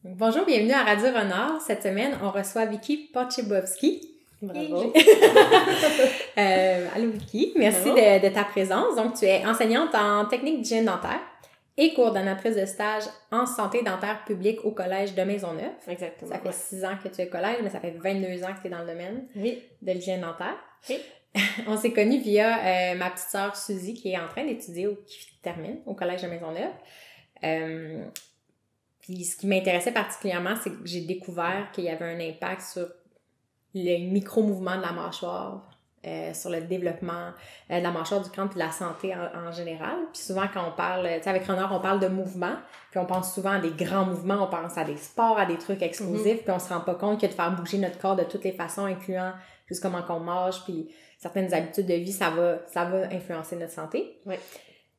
Bonjour, bienvenue à Radio Renard. Cette semaine, on reçoit Vicky Pochibowski. Bravo. Allô Vicky, merci de ta présence. Donc, tu es enseignante en technique d'hygiène dentaire et coordonnatrice de stage en santé dentaire publique au Collège de Maisonneuve. Exactement. Ça fait 6 ans que tu es au collège, mais ça fait 22 ans que tu es dans le domaine de l'hygiène dentaire. Oui. On s'est connus via ma petite sœur Suzy qui est en train d'étudier ou qui termine au Collège de Maisonneuve. Puis ce qui m'intéressait particulièrement, c'est que j'ai découvert qu'il y avait un impact sur le micro-mouvement de la mâchoire, sur le développement de la mâchoire, du crâne puis de la santé en général. Puis souvent quand on parle, tu sais, avec Renard, on parle de mouvement, puis on pense souvent à des grands mouvements, on pense à des sports, à des trucs explosifs, puis on se rend pas compte que de faire bouger notre corps de toutes les façons, incluant juste comment qu'on mange, puis certaines habitudes de vie, ça va influencer notre santé. Oui.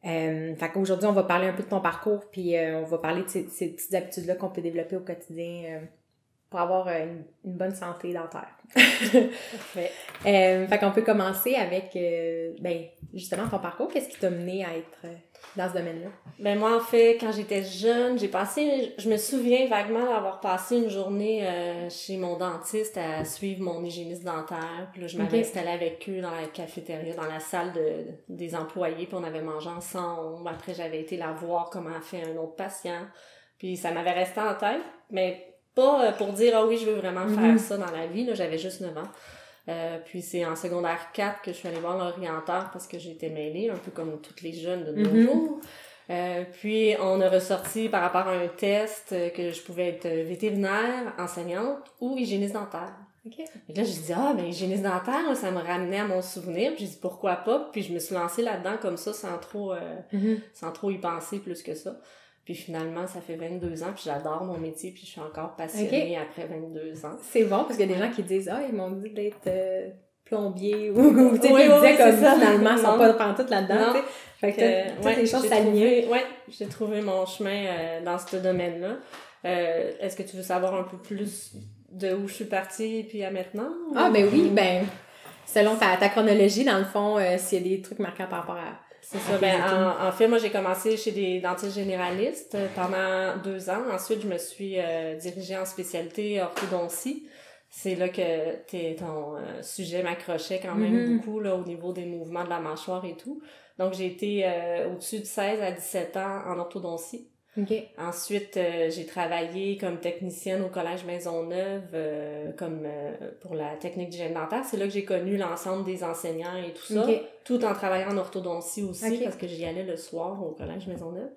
Fait qu'aujourd'hui, on va parler un peu de ton parcours, puis on va parler de ces petites habitudes-là qu'on peut développer au quotidien pour avoir une bonne santé dentaire. Parfait. Fait qu'on peut commencer avec, justement, ton parcours. Qu'est-ce qui t'a mené à être dans ce domaine-là? Ben moi, en fait, quand j'étais jeune, je me souviens vaguement d'avoir passé une journée chez mon dentiste à suivre mon hygiéniste dentaire. Puis là, je m'avais installée avec eux dans la cafétéria, dans la salle des employés, puis on avait mangé ensemble. Après, j'avais été la voir comment a fait un autre patient. Puis ça m'avait resté en tête, mais pas pour dire « Ah oui, je veux vraiment faire ça dans la vie ». Là, j'avais juste 9 ans. Puis c'est en secondaire 4 que je suis allée voir l'orienteur parce que j'étais mêlée, un peu comme toutes les jeunes de nos jours. Puis on a ressorti par rapport à un test que je pouvais être vétérinaire, enseignante ou hygiéniste dentaire. Okay. Et là, j'ai dit « Ah, ben hygiéniste dentaire, là, ça me ramenait à mon souvenir. » Puis j'ai dit « Pourquoi pas? » Puis je me suis lancée là-dedans comme ça, sans trop y penser plus que ça. Puis finalement, ça fait 22 ans, puis j'adore mon métier, puis je suis encore passionnée après 22 ans. C'est bon, parce qu'il y a des gens qui disent « Ah, ils m'ont dit d'être plombier » ou tu sais, ils disaient comme ça. Finalement, ils sont pas pantoute là-dedans, tu sais. Fait que toutes les choses s'alignaient. J'ai trouvé mon chemin dans ce domaine-là. Est-ce que tu veux savoir un peu plus de où je suis partie puis à maintenant? Ah, ben oui, selon ta chronologie, dans le fond, s'il y a des trucs marquants par rapport à... C'est ça. En fait, moi, j'ai commencé chez des dentistes généralistes pendant 2 ans. Ensuite, je me suis dirigée en spécialité orthodontie. C'est là que ton sujet m'accrochait quand même beaucoup là au niveau des mouvements de la mâchoire et tout. Donc, j'ai été au-dessus de 16 à 17 ans en orthodontie. Okay. Ensuite, j'ai travaillé comme technicienne au Collège Maisonneuve pour la technique d'hygiène dentaire. C'est là que j'ai connu l'ensemble des enseignants et tout ça, tout en travaillant en orthodontie aussi, parce que j'y allais le soir au Collège Maisonneuve.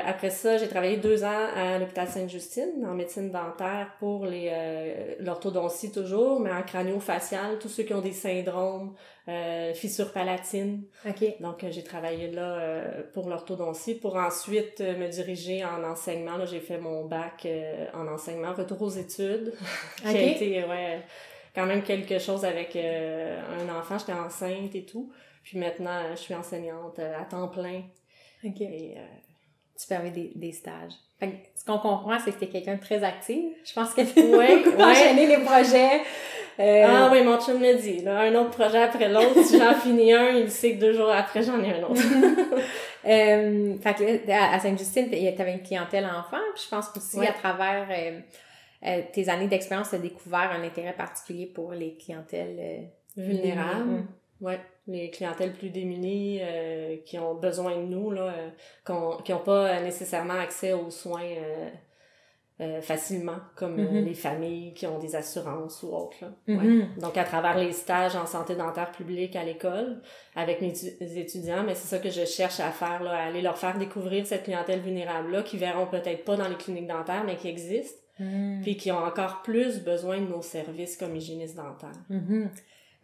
Après ça, j'ai travaillé 2 ans à l'hôpital Sainte-Justine en médecine dentaire pour l'orthodontie toujours, mais en crânio-facial, tous ceux qui ont des syndromes, fissures palatines. Okay. Donc, j'ai travaillé là pour l'orthodontie pour ensuite me diriger en enseignement. Là, j'ai fait mon bac en enseignement, retour aux études, qui a été quand même quelque chose avec un enfant. J'étais enceinte et tout. Puis maintenant, je suis enseignante à temps plein. OK. Et, tu permets des stages. Fait que, ce qu'on comprend, c'est que t'es quelqu'un de très actif. Je pense que enchaîner les projets. Ah oui, mon chum me dit, là, un autre projet après l'autre. Si j'en finis un, il sait que 2 jours après, j'en ai un autre. Fait que là, à Sainte-Justine, t'avais une clientèle enfant. Puis je pense qu'aussi, à travers tes années d'expérience, t'as découvert un intérêt particulier pour les clientèles vulnérables. Ouais, les clientèles plus démunies qui ont besoin de nous, là, qui ont pas nécessairement accès aux soins facilement, comme les familles qui ont des assurances ou autres. Là. Donc, à travers les stages en santé dentaire publique à l'école, avec mes étudiants, mais c'est ça que je cherche à faire, là, à aller leur faire découvrir cette clientèle vulnérable-là, qui verront peut-être pas dans les cliniques dentaires, mais qui existent, puis qui ont encore plus besoin de nos services comme hygiénistes dentaires.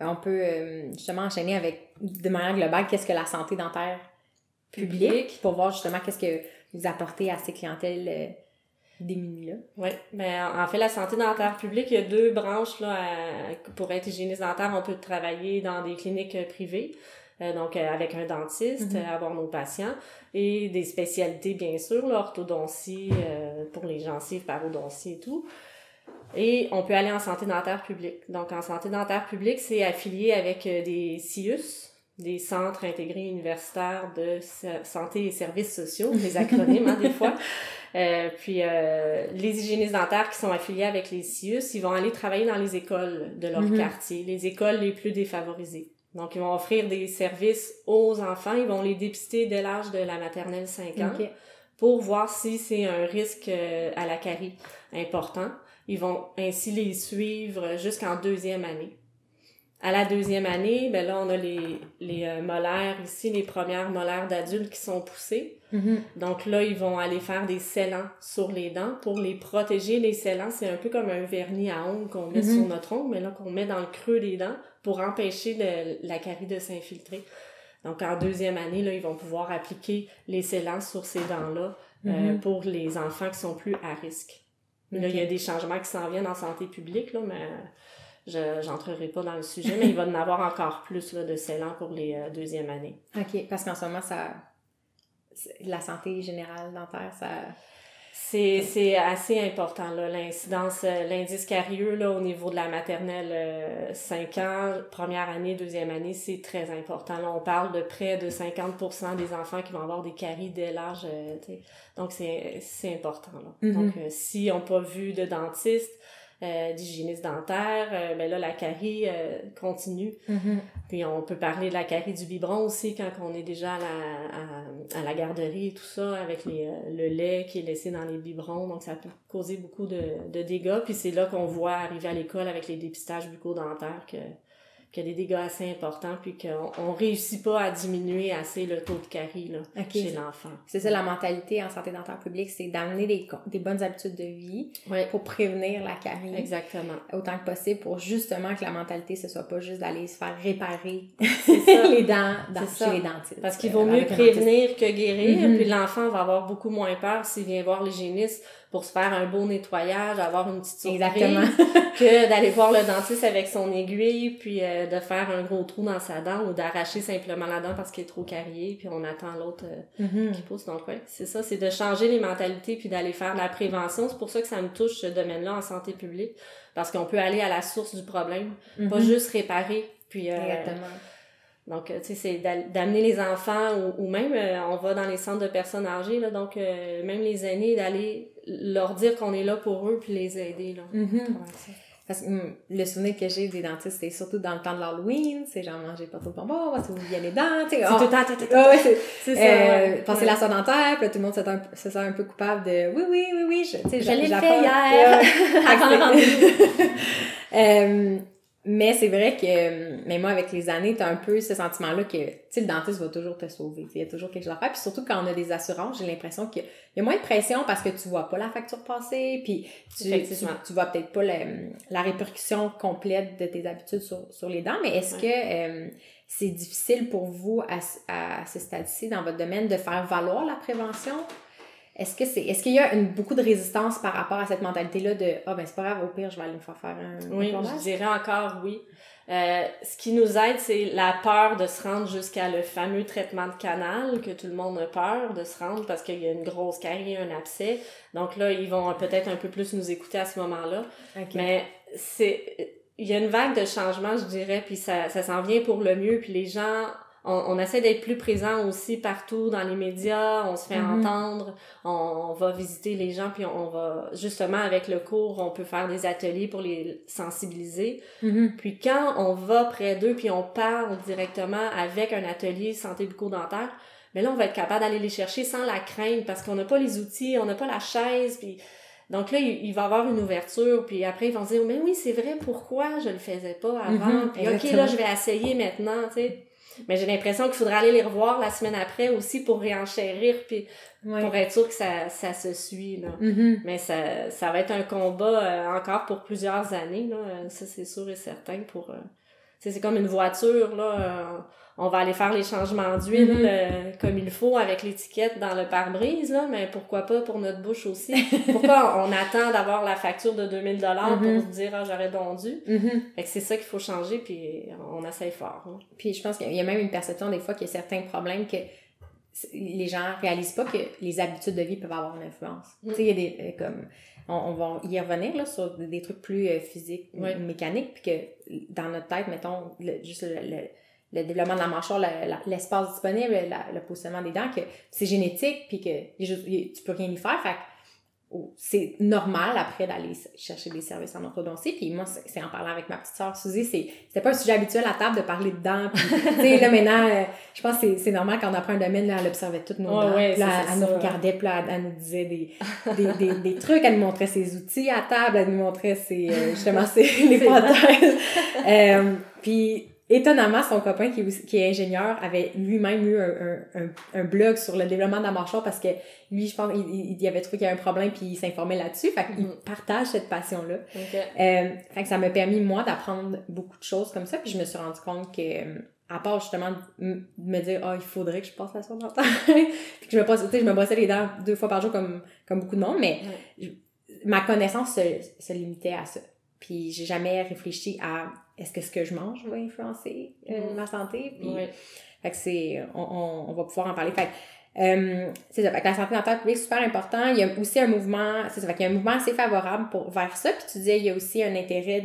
On peut justement enchaîner avec, de manière globale, qu'est-ce que la santé dentaire publique, pour voir justement qu'est-ce que vous apportez à ces clientèles démunies-là. Oui, ben en fait, la santé dentaire publique, il y a 2 branches là. Pour être hygiéniste dentaire, on peut travailler dans des cliniques privées, donc avec un dentiste, avoir nos patients, et des spécialités, bien sûr, l'orthodontie pour les gencives, parodontie et tout. Et on peut aller en santé dentaire publique. Donc, en santé dentaire publique, c'est affilié avec des CIUS, des centres intégrés universitaires de santé et services sociaux, les acronymes, hein, des fois. Puis les hygiénistes dentaires qui sont affiliés avec les CIUS, ils vont aller travailler dans les écoles de leur quartier, les écoles les plus défavorisées. Donc, ils vont offrir des services aux enfants, ils vont les dépister dès l'âge de la maternelle 5 ans pour voir si c'est un risque à la carie important. Ils vont ainsi les suivre jusqu'en 2e année. À la 2e année, ben là, on a les molaires ici, les premières molaires d'adultes qui sont poussées. Donc là, ils vont aller faire des scellants sur les dents pour les protéger. Les scellants, c'est un peu comme un vernis à ongles qu'on met sur notre ongle, mais là, qu'on met dans le creux des dents pour empêcher la carie de s'infiltrer. Donc, en 2e année, là, ils vont pouvoir appliquer les scellants sur ces dents-là pour les enfants qui sont plus à risque. Là, il y a des changements qui s'en viennent en santé publique, là, mais j'entrerai pas dans le sujet, mais il va y en avoir encore plus là, de scellants pour les 2e années. OK, parce qu'en ce moment, la santé générale dentaire, ça... C'est assez important, là, l'indice carieux, là, au niveau de la maternelle 5 ans, première année, 2e année, c'est très important. Là, on parle de près de 50% des enfants qui vont avoir des caries dès l'âge, donc c'est important, là. Donc, si on n'a pas vu de dentiste, d'hygiéniste dentaire, ben là, la carie continue. Puis on peut parler de la carie du biberon aussi quand on est déjà à la garderie et tout ça, avec le lait qui est laissé dans les biberons. Donc, ça peut causer beaucoup de dégâts. Puis c'est là qu'on voit arriver à l'école avec les dépistages bucco-dentaires qu'il y a des dégâts assez importants, puis qu'on réussit pas à diminuer assez le taux de carie là, chez l'enfant. C'est ça, la mentalité en santé dentaire publique, c'est d'amener des bonnes habitudes de vie pour prévenir la carie. Exactement. Autant que possible, pour justement que la mentalité, ce soit pas juste d'aller se faire réparer les dents chez les dentistes. Parce qu'il vaut mieux prévenir que guérir, puis l'enfant va avoir beaucoup moins peur s'il vient voir l'hygiéniste pour se faire un beau nettoyage, avoir une petite surprise, que d'aller voir le dentiste avec son aiguille, puis de faire un gros trou dans sa dent ou d'arracher simplement la dent parce qu'elle est trop cariée, puis on attend l'autre qui pousse. Donc ouais, c'est ça, c'est de changer les mentalités puis d'aller faire de la prévention. C'est pour ça que ça me touche ce domaine-là en santé publique, parce qu'on peut aller à la source du problème, pas juste réparer. Puis exactement. Donc, tu sais, c'est d'amener les enfants ou même, on va dans les centres de personnes âgées, là, donc même les aînés, d'aller leur dire qu'on est là pour eux puis les aider, là. Parce que le souvenir que j'ai des dentistes, c'est surtout dans le temps de l'Halloween, c'est genre manger pas trop de bonbons, on va s'ouvrir les dents, tu sais. C'est tout le temps, c'est ça. Passer la soie dentaire, puis là, tout le monde se sent un peu coupable de oui, tu sais, je l'ai fait hier, avant le rendez-vous. Mais c'est vrai que, mais moi, avec les années, t'as un peu ce sentiment-là que, tu sais, le dentiste va toujours te sauver. Il y a toujours quelque chose à faire. Puis surtout quand on a des assurances, j'ai l'impression qu'il y a moins de pression parce que tu vois pas la facture passer, puis tu vois peut-être pas la répercussion complète de tes habitudes sur les dents. Mais est-ce que c'est difficile pour vous, à ce stade-ci, dans votre domaine, de faire valoir la prévention? Est-ce qu'il y a beaucoup de résistance par rapport à cette mentalité-là de « Ah, ben c'est pas grave, au pire, je vais aller me faire un plombage ». Je dirais encore oui. Ce qui nous aide, c'est la peur de se rendre jusqu'à le fameux traitement de canal, que tout le monde a peur de se rendre parce qu'il y a une grosse carie, un abcès. Donc là, ils vont peut-être un peu plus nous écouter à ce moment-là. Mais il y a une vague de changement, je dirais, puis ça s'en vient pour le mieux, puis les gens... On essaie d'être plus présent aussi partout dans les médias, on se fait entendre, on va visiter les gens, puis on va, justement, avec le cours, on peut faire des ateliers pour les sensibiliser. Puis quand on va près d'eux, puis on parle directement avec un atelier santé bucco-dentaire, mais là, on va être capable d'aller les chercher sans la crainte, parce qu'on n'a pas les outils, on n'a pas la chaise, puis... Donc là, il va y avoir une ouverture, puis après, ils vont se dire « Mais oui, c'est vrai, pourquoi je le faisais pas avant? » Puis « OK, là, je vais essayer maintenant, tu sais. » Mais j'ai l'impression qu'il faudrait aller les revoir la semaine après aussi pour réenchérir, puis pour être sûr que ça se suit, là. Mais ça va être un combat encore pour plusieurs années, là. Ça, c'est sûr et certain. C'est comme une voiture, là. On va aller faire les changements d'huile comme il faut avec l'étiquette dans le pare-brise, là, mais pourquoi pas pour notre bouche aussi? Pourquoi on attend d'avoir la facture de 2000 $ pour se dire « Ah, j'aurais donc dû ». Fait que c'est ça qu'il faut changer, puis on essaye fort. Hein. Puis je pense qu'il y a même une perception des fois qu'il y a certains problèmes que les gens réalisent pas que les habitudes de vie peuvent avoir une influence. Tu sais, il y a des... comme on va y revenir là, sur des trucs plus physiques, mécaniques, puis que dans notre tête, mettons, juste le développement de la mâchoire, l'espace disponible, le positionnement des dents, que c'est génétique, puis que tu peux rien y faire. Fait que c'est normal après d'aller chercher des services en orthodontie. Puis moi, c'est en parlant avec ma petite sœur Suzy, c'était pas un sujet habituel à table de parler de dents. Puis, tu sais, là, maintenant, je pense que c'est normal quand on apprend un domaine, là, elle observait toutes nos dents. Ouais, puis là, elle nous regardait, puis là, elle nous disait des trucs, elle nous montrait ses outils à table, elle nous montrait justement les prothèses. Puis étonnamment, son copain qui est ingénieur avait lui-même eu un blog sur le développement de la mâchoire parce que lui, je pense, il avait trouvé qu'il y avait un problème puis il s'informait là-dessus. Fait qu'il partage cette passion-là. Okay. Fait que ça m'a permis, moi, d'apprendre beaucoup de choses comme ça. Puis je me suis rendu compte que, à part justement de me dire, il faudrait que je passe la soie dentaire. Puis que je me brossais les dents 2 fois par jour comme beaucoup de monde, mais ma connaissance se limitait à ça. Puis j'ai jamais réfléchi à est-ce que ce que je mange va influencer ma santé. Puis, fait que on va pouvoir en parler. Fait que, c'est ça. Fait que la santé dentaire publique, super important. Il y a aussi un mouvement, c'est ça. Fait qu'il y a un mouvement assez favorable vers ça. Puis tu disais, il y a aussi un intérêt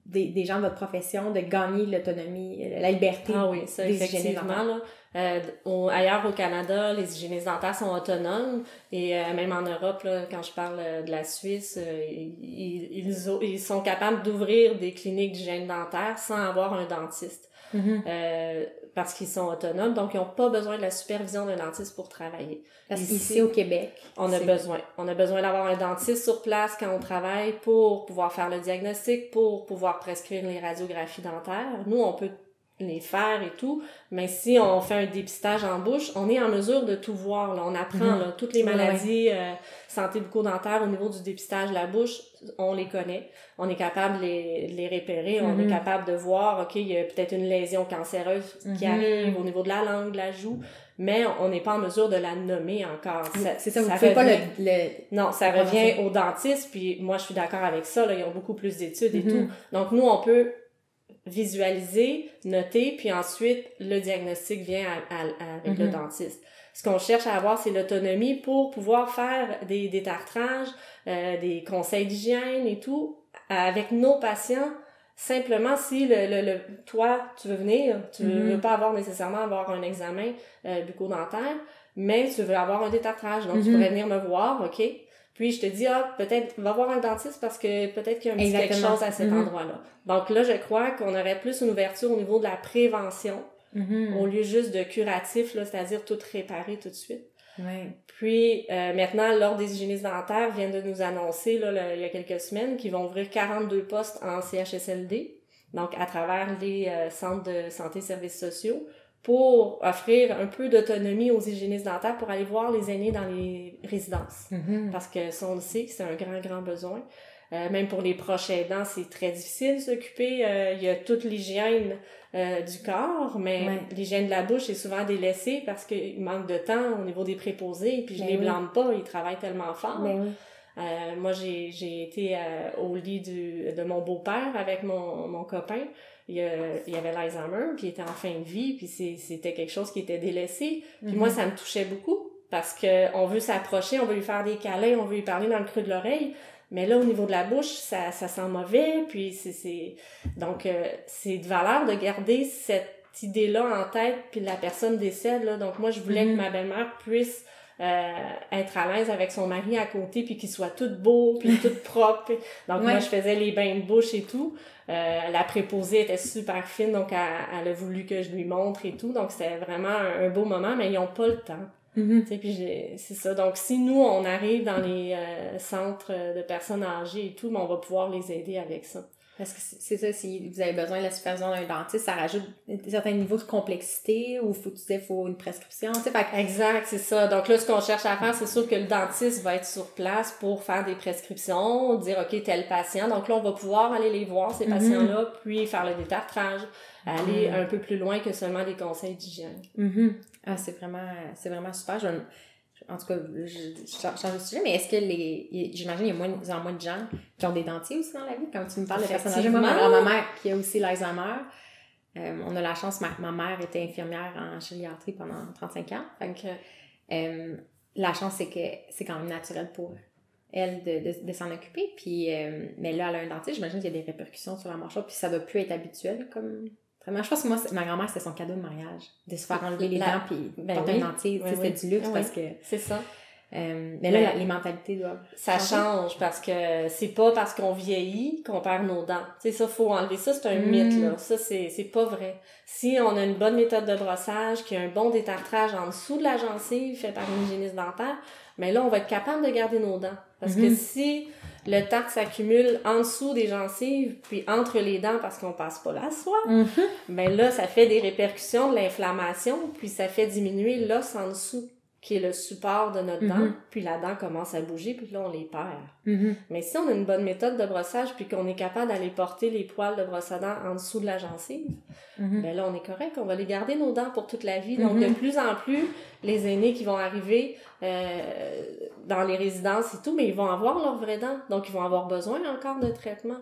des gens de votre profession de gagner l'autonomie, la liberté. Ah oui, ça, effectivement, là. Ailleurs au Canada, les hygiénistes dentaires sont autonomes et même en Europe, là, quand je parle de la Suisse, ils sont capables d'ouvrir des cliniques d'hygiène dentaire sans avoir un dentiste. Parce qu'ils sont autonomes, donc ils n'ont pas besoin de la supervision d'un dentiste pour travailler. Parce qu'ici au Québec, on a besoin d'avoir un dentiste sur place quand on travaille pour pouvoir faire le diagnostic, pour pouvoir prescrire les radiographies dentaires. Nous, on peut les faire et tout, mais si on fait un dépistage en bouche, on est en mesure de tout voir, là. On apprend là, toutes les maladies santé bucco-dentaire au niveau du dépistage de la bouche, on les connaît, on est capable de les repérer, on est capable de voir, OK, il y a peut-être une lésion cancéreuse qui arrive au niveau de la langue, de la joue, mais on n'est pas en mesure de la nommer encore. C'est ça, vous ne pouvez pas Non, ça revient au dentiste, puis moi je suis d'accord avec ça, là, ils ont beaucoup plus d'études et tout. Donc nous, on peut visualiser, noter, puis ensuite, le diagnostic vient avec le dentiste. Ce qu'on cherche à avoir, c'est l'autonomie pour pouvoir faire des détartrages, des conseils d'hygiène et tout, avec nos patients. Simplement, si toi, tu veux venir, tu veux pas nécessairement avoir un examen bucco-dentaire, mais tu veux avoir un détartrage. Donc, tu pourrais venir me voir, OK? Puis, je te dis, peut-être, va voir un dentiste parce que peut-être qu'il y a un petit quelque chose à cet endroit-là. Donc là, je crois qu'on aurait plus une ouverture au niveau de la prévention, au lieu juste de curatif, là, c'est-à-dire tout réparer tout de suite. Puis, maintenant, l'Ordre des hygiénistes dentaires vient de nous annoncer, là, il y a quelques semaines, qu'ils vont ouvrir 42 postes en CHSLD, donc à travers les centres de santé et services sociaux, pour offrir un peu d'autonomie aux hygiénistes dentaires pour aller voir les aînés dans les résidences. Parce que ça, on le sait, c'est un grand besoin. Même pour les proches aidants, c'est très difficile de s'occuper. Il y a toute l'hygiène du corps, mais l'hygiène de la bouche est souvent délaissée parce qu'il manque de temps au niveau des préposés, puis je les blâme pas, ils travaillent tellement fort. Moi, j'ai été au lit de mon beau-père avec mon copain. Il y avait l'Alzheimer, puis il était en fin de vie, puis c'était quelque chose qui était délaissé. Puis moi, ça me touchait beaucoup, parce que on veut s'approcher, on veut lui faire des câlins, on veut lui parler dans le creux de l'oreille, mais là, au niveau de la bouche, ça sent mauvais, puis donc, c'est de valeur de garder cette idée-là en tête, puis la personne décède, là. Donc, moi, je voulais que ma belle-mère puisse être à l'aise avec son mari à côté, puis qu'il soit tout beau, puis tout propre. Donc, moi, je faisais les bains de bouche et tout. La préposée était super fine, donc elle a voulu que je lui montre et tout. Donc, c'était vraiment un beau moment, mais ils n'ont pas le temps. Tu sais, puis c'est ça. Donc, si nous, on arrive dans les centres de personnes âgées et tout, ben, on va pouvoir les aider avec ça. Parce que c'est ça, si vous avez besoin de la supervision d'un dentiste, ça rajoute un certain niveau de complexité ou faut une prescription, tu sais. Exact, c'est ça. Donc là, ce qu'on cherche à faire, c'est sûr que le dentiste va être sur place pour faire des prescriptions, dire, OK, tel patient. Donc là, on va pouvoir aller les voir, ces patients-là, puis faire le détartrage, aller un peu plus loin que seulement des conseils d'hygiène. Ah, c'est vraiment super. En tout cas, je change de sujet, mais est-ce que j'imagine qu'il y a moins en moins de gens qui ont des dentiers aussi dans la vie? Quand tu me parles de personnes âgées, moi, ma mère qui a aussi l'Alzheimer, on a la chance, ma mère était infirmière en gériatrie pendant 35 ans. Donc, la chance, c'est que c'est quand même naturel pour elle de s'en occuper. Puis, mais là, elle a un dentiste, j'imagine qu'il y a des répercussions sur la mâchoire, puis ça doit plus être habituel comme Vraiment, je pense que moi, ma grand-mère, c'était son cadeau de mariage. De se faire enlever les dents puis porter un dentier. C'était du luxe parce que... C'est ça. Mais là, les mentalités doivent ça change parce que c'est pas parce qu'on vieillit qu'on perd nos dents. Tu sais, ça, faut enlever ça, c'est un mythe, là. Ça, c'est pas vrai. Si on a une bonne méthode de brossage, qu'il y a un bon détartrage en dessous de la gencive fait par une hygiéniste dentaire, mais là, on va être capable de garder nos dents. Parce que si le tartre s'accumule en dessous des gencives, puis entre les dents parce qu'on passe pas la soie, ben là, ça fait des répercussions de l'inflammation, puis ça fait diminuer l'os en dessous, qui est le support de notre dent, puis la dent commence à bouger, puis là, on les perd. Mais si on a une bonne méthode de brossage, puis qu'on est capable d'aller porter les poils de brosse à dents en dessous de la gencive, ben là, on est correct, on va les garder nos dents pour toute la vie. Donc, de plus en plus, les aînés qui vont arriver dans les résidences et tout, mais ils vont avoir leurs vraies dents, donc ils vont avoir besoin encore de traitement.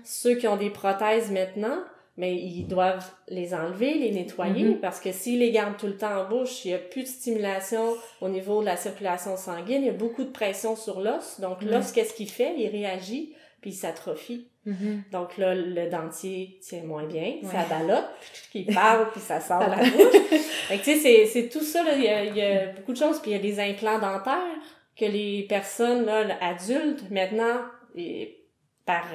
Ceux qui ont des prothèses maintenant, mais ils doivent les enlever, les nettoyer, parce que s'ils les gardent tout le temps en bouche, il n'y a plus de stimulation au niveau de la circulation sanguine, il y a beaucoup de pression sur l'os, donc l'os, qu'est-ce qu'il fait? Il réagit, puis il s'atrophie. Donc là, le dentier tient moins bien, ça ballotte, puis il parle, puis ça sort de la bouche. Fait que tu sais, c'est tout ça, là, il y a beaucoup de choses, puis il y a des implants dentaires que les personnes là, adultes, maintenant, par...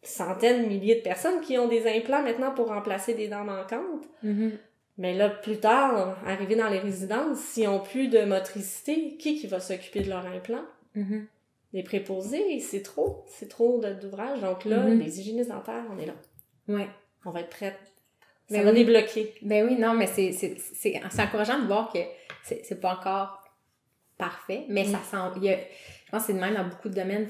centaines, milliers de personnes qui ont des implants maintenant pour remplacer des dents manquantes. Mais là, plus tard, arrivé dans les résidences, s'ils n'ont plus de motricité, qui va s'occuper de leur implant? Les préposés, c'est trop d'ouvrage. Donc là, les hygiénistes dentaires, on est là. Ouais. On va être prêts. Ça va débloquer. Ben oui, non, mais c'est encourageant de voir que c'est pas encore parfait, mais ça sent... je pense que c'est de même dans beaucoup de domaines,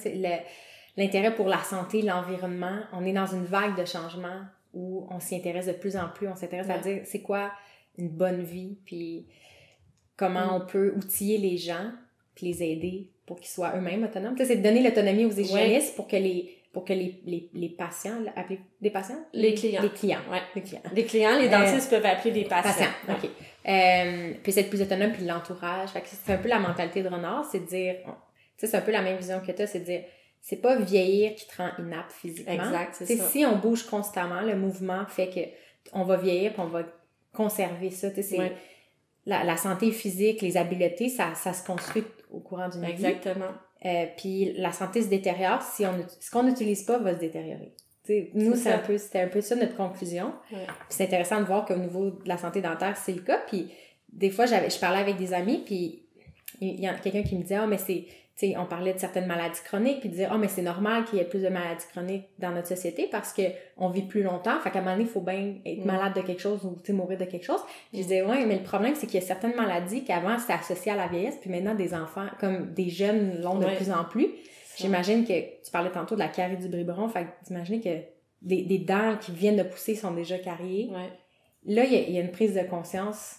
l'intérêt pour la santé, l'environnement, on est dans une vague de changements où on s'y intéresse de plus en plus, on s'intéresse à dire c'est quoi une bonne vie, puis comment on peut outiller les gens, puis les aider pour qu'ils soient eux-mêmes autonomes. Tu sais, c'est de donner l'autonomie aux hygiénistes pour que les patients, appeler des patients? Les clients. Les clients, ouais. Les clients. Les clients, les dentistes peuvent appeler des patients. OK. Puis c'est être plus autonome, puis l'entourage. Fait que c'est un peu la mentalité de renard, c'est de dire, tu sais, c'est un peu la même vision que toi, c'est de dire, c'est pas vieillir qui te rend inapte physiquement. Exact, c'est ça. Si on bouge constamment, le mouvement fait que on va vieillir puis on va conserver ça. Tu sais, la santé physique, les habiletés, ça se construit au courant d'une vie. Exactement. Puis la santé se détériore si ce qu'on n'utilise pas va se détériorer. T'sais, nous, c'était un peu ça notre conclusion. Puis c'est intéressant de voir qu'au niveau de la santé dentaire, c'est le cas. Puis des fois, je parlais avec des amis, puis il y a quelqu'un qui me disait « Ah, mais c'est... » Tu sais, on parlait de certaines maladies chroniques, puis de dire « Ah, mais c'est normal qu'il y ait plus de maladies chroniques dans notre société parce que on vit plus longtemps. Fait qu'à un moment donné, il faut bien être malade de quelque chose ou mourir de quelque chose. » Je disais « Ouais, mais le problème, c'est qu'il y a certaines maladies qu'avant, c'était associé à la vieillesse, puis maintenant, des enfants, comme des jeunes l'ont de plus en plus. J'imagine que, tu parlais tantôt de la carie du biberon, fait que t'imagines que des dents qui viennent de pousser sont déjà cariées. Là, il y a une prise de conscience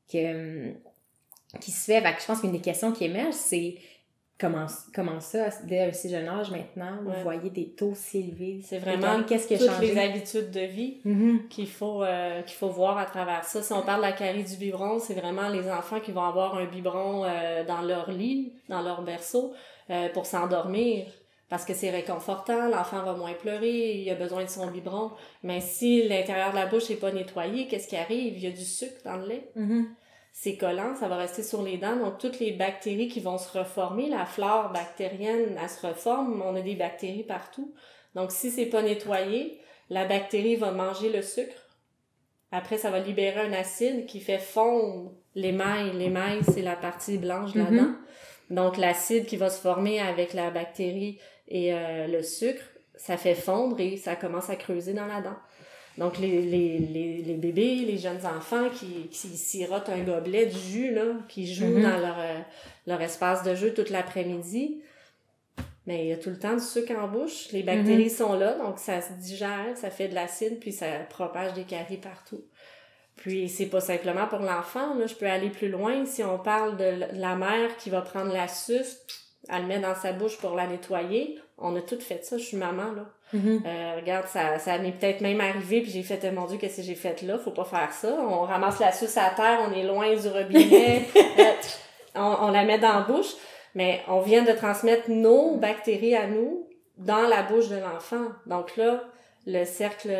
qui se fait. Fait que je pense qu'une des questions qui émerge, c'est comment ça, dès un si jeune âge maintenant, vous voyez des taux si élevés? C'est vraiment qu'est-ce qui a toutes changé? Les habitudes de vie qu'il faut voir à travers ça. Si on parle de la carie du biberon, c'est vraiment les enfants qui vont avoir un biberon dans leur lit, dans leur berceau, pour s'endormir. Parce que c'est réconfortant, l'enfant va moins pleurer, il a besoin de son biberon. Mais si l'intérieur de la bouche n'est pas nettoyé, qu'est-ce qui arrive? Il y a du sucre dans le lait. C'est collant, ça va rester sur les dents. Donc, toutes les bactéries qui vont se reformer, la flore bactérienne, elle se reforme. On a des bactéries partout. Donc, si c'est pas nettoyé, la bactérie va manger le sucre. Après, ça va libérer un acide qui fait fondre l'émail. L'émail, c'est la partie blanche de la dent. Donc, l'acide qui va se former avec la bactérie et le sucre, ça fait fondre et ça commence à creuser dans la dent. Donc, les bébés, les jeunes enfants qui sirotent un gobelet de jus, là, qui jouent dans leur espace de jeu toute l'après-midi, mais il y a tout le temps du sucre en bouche. Les bactéries sont là, donc ça se digère, ça fait de l'acide, puis ça propage des caries partout. Puis, c'est pas simplement pour l'enfant, là, je peux aller plus loin. Si on parle de la mère qui va prendre la suce, elle le met dans sa bouche pour la nettoyer, on a tout fait ça, je suis maman, là. Regarde, ça m'est peut-être même arrivé, puis j'ai fait, mon Dieu, qu'est-ce que j'ai fait là? Faut pas faire ça. On ramasse la suce à terre, on est loin du robinet, on la met dans la bouche, mais on vient de transmettre nos bactéries à nous dans la bouche de l'enfant. Donc là, le cercle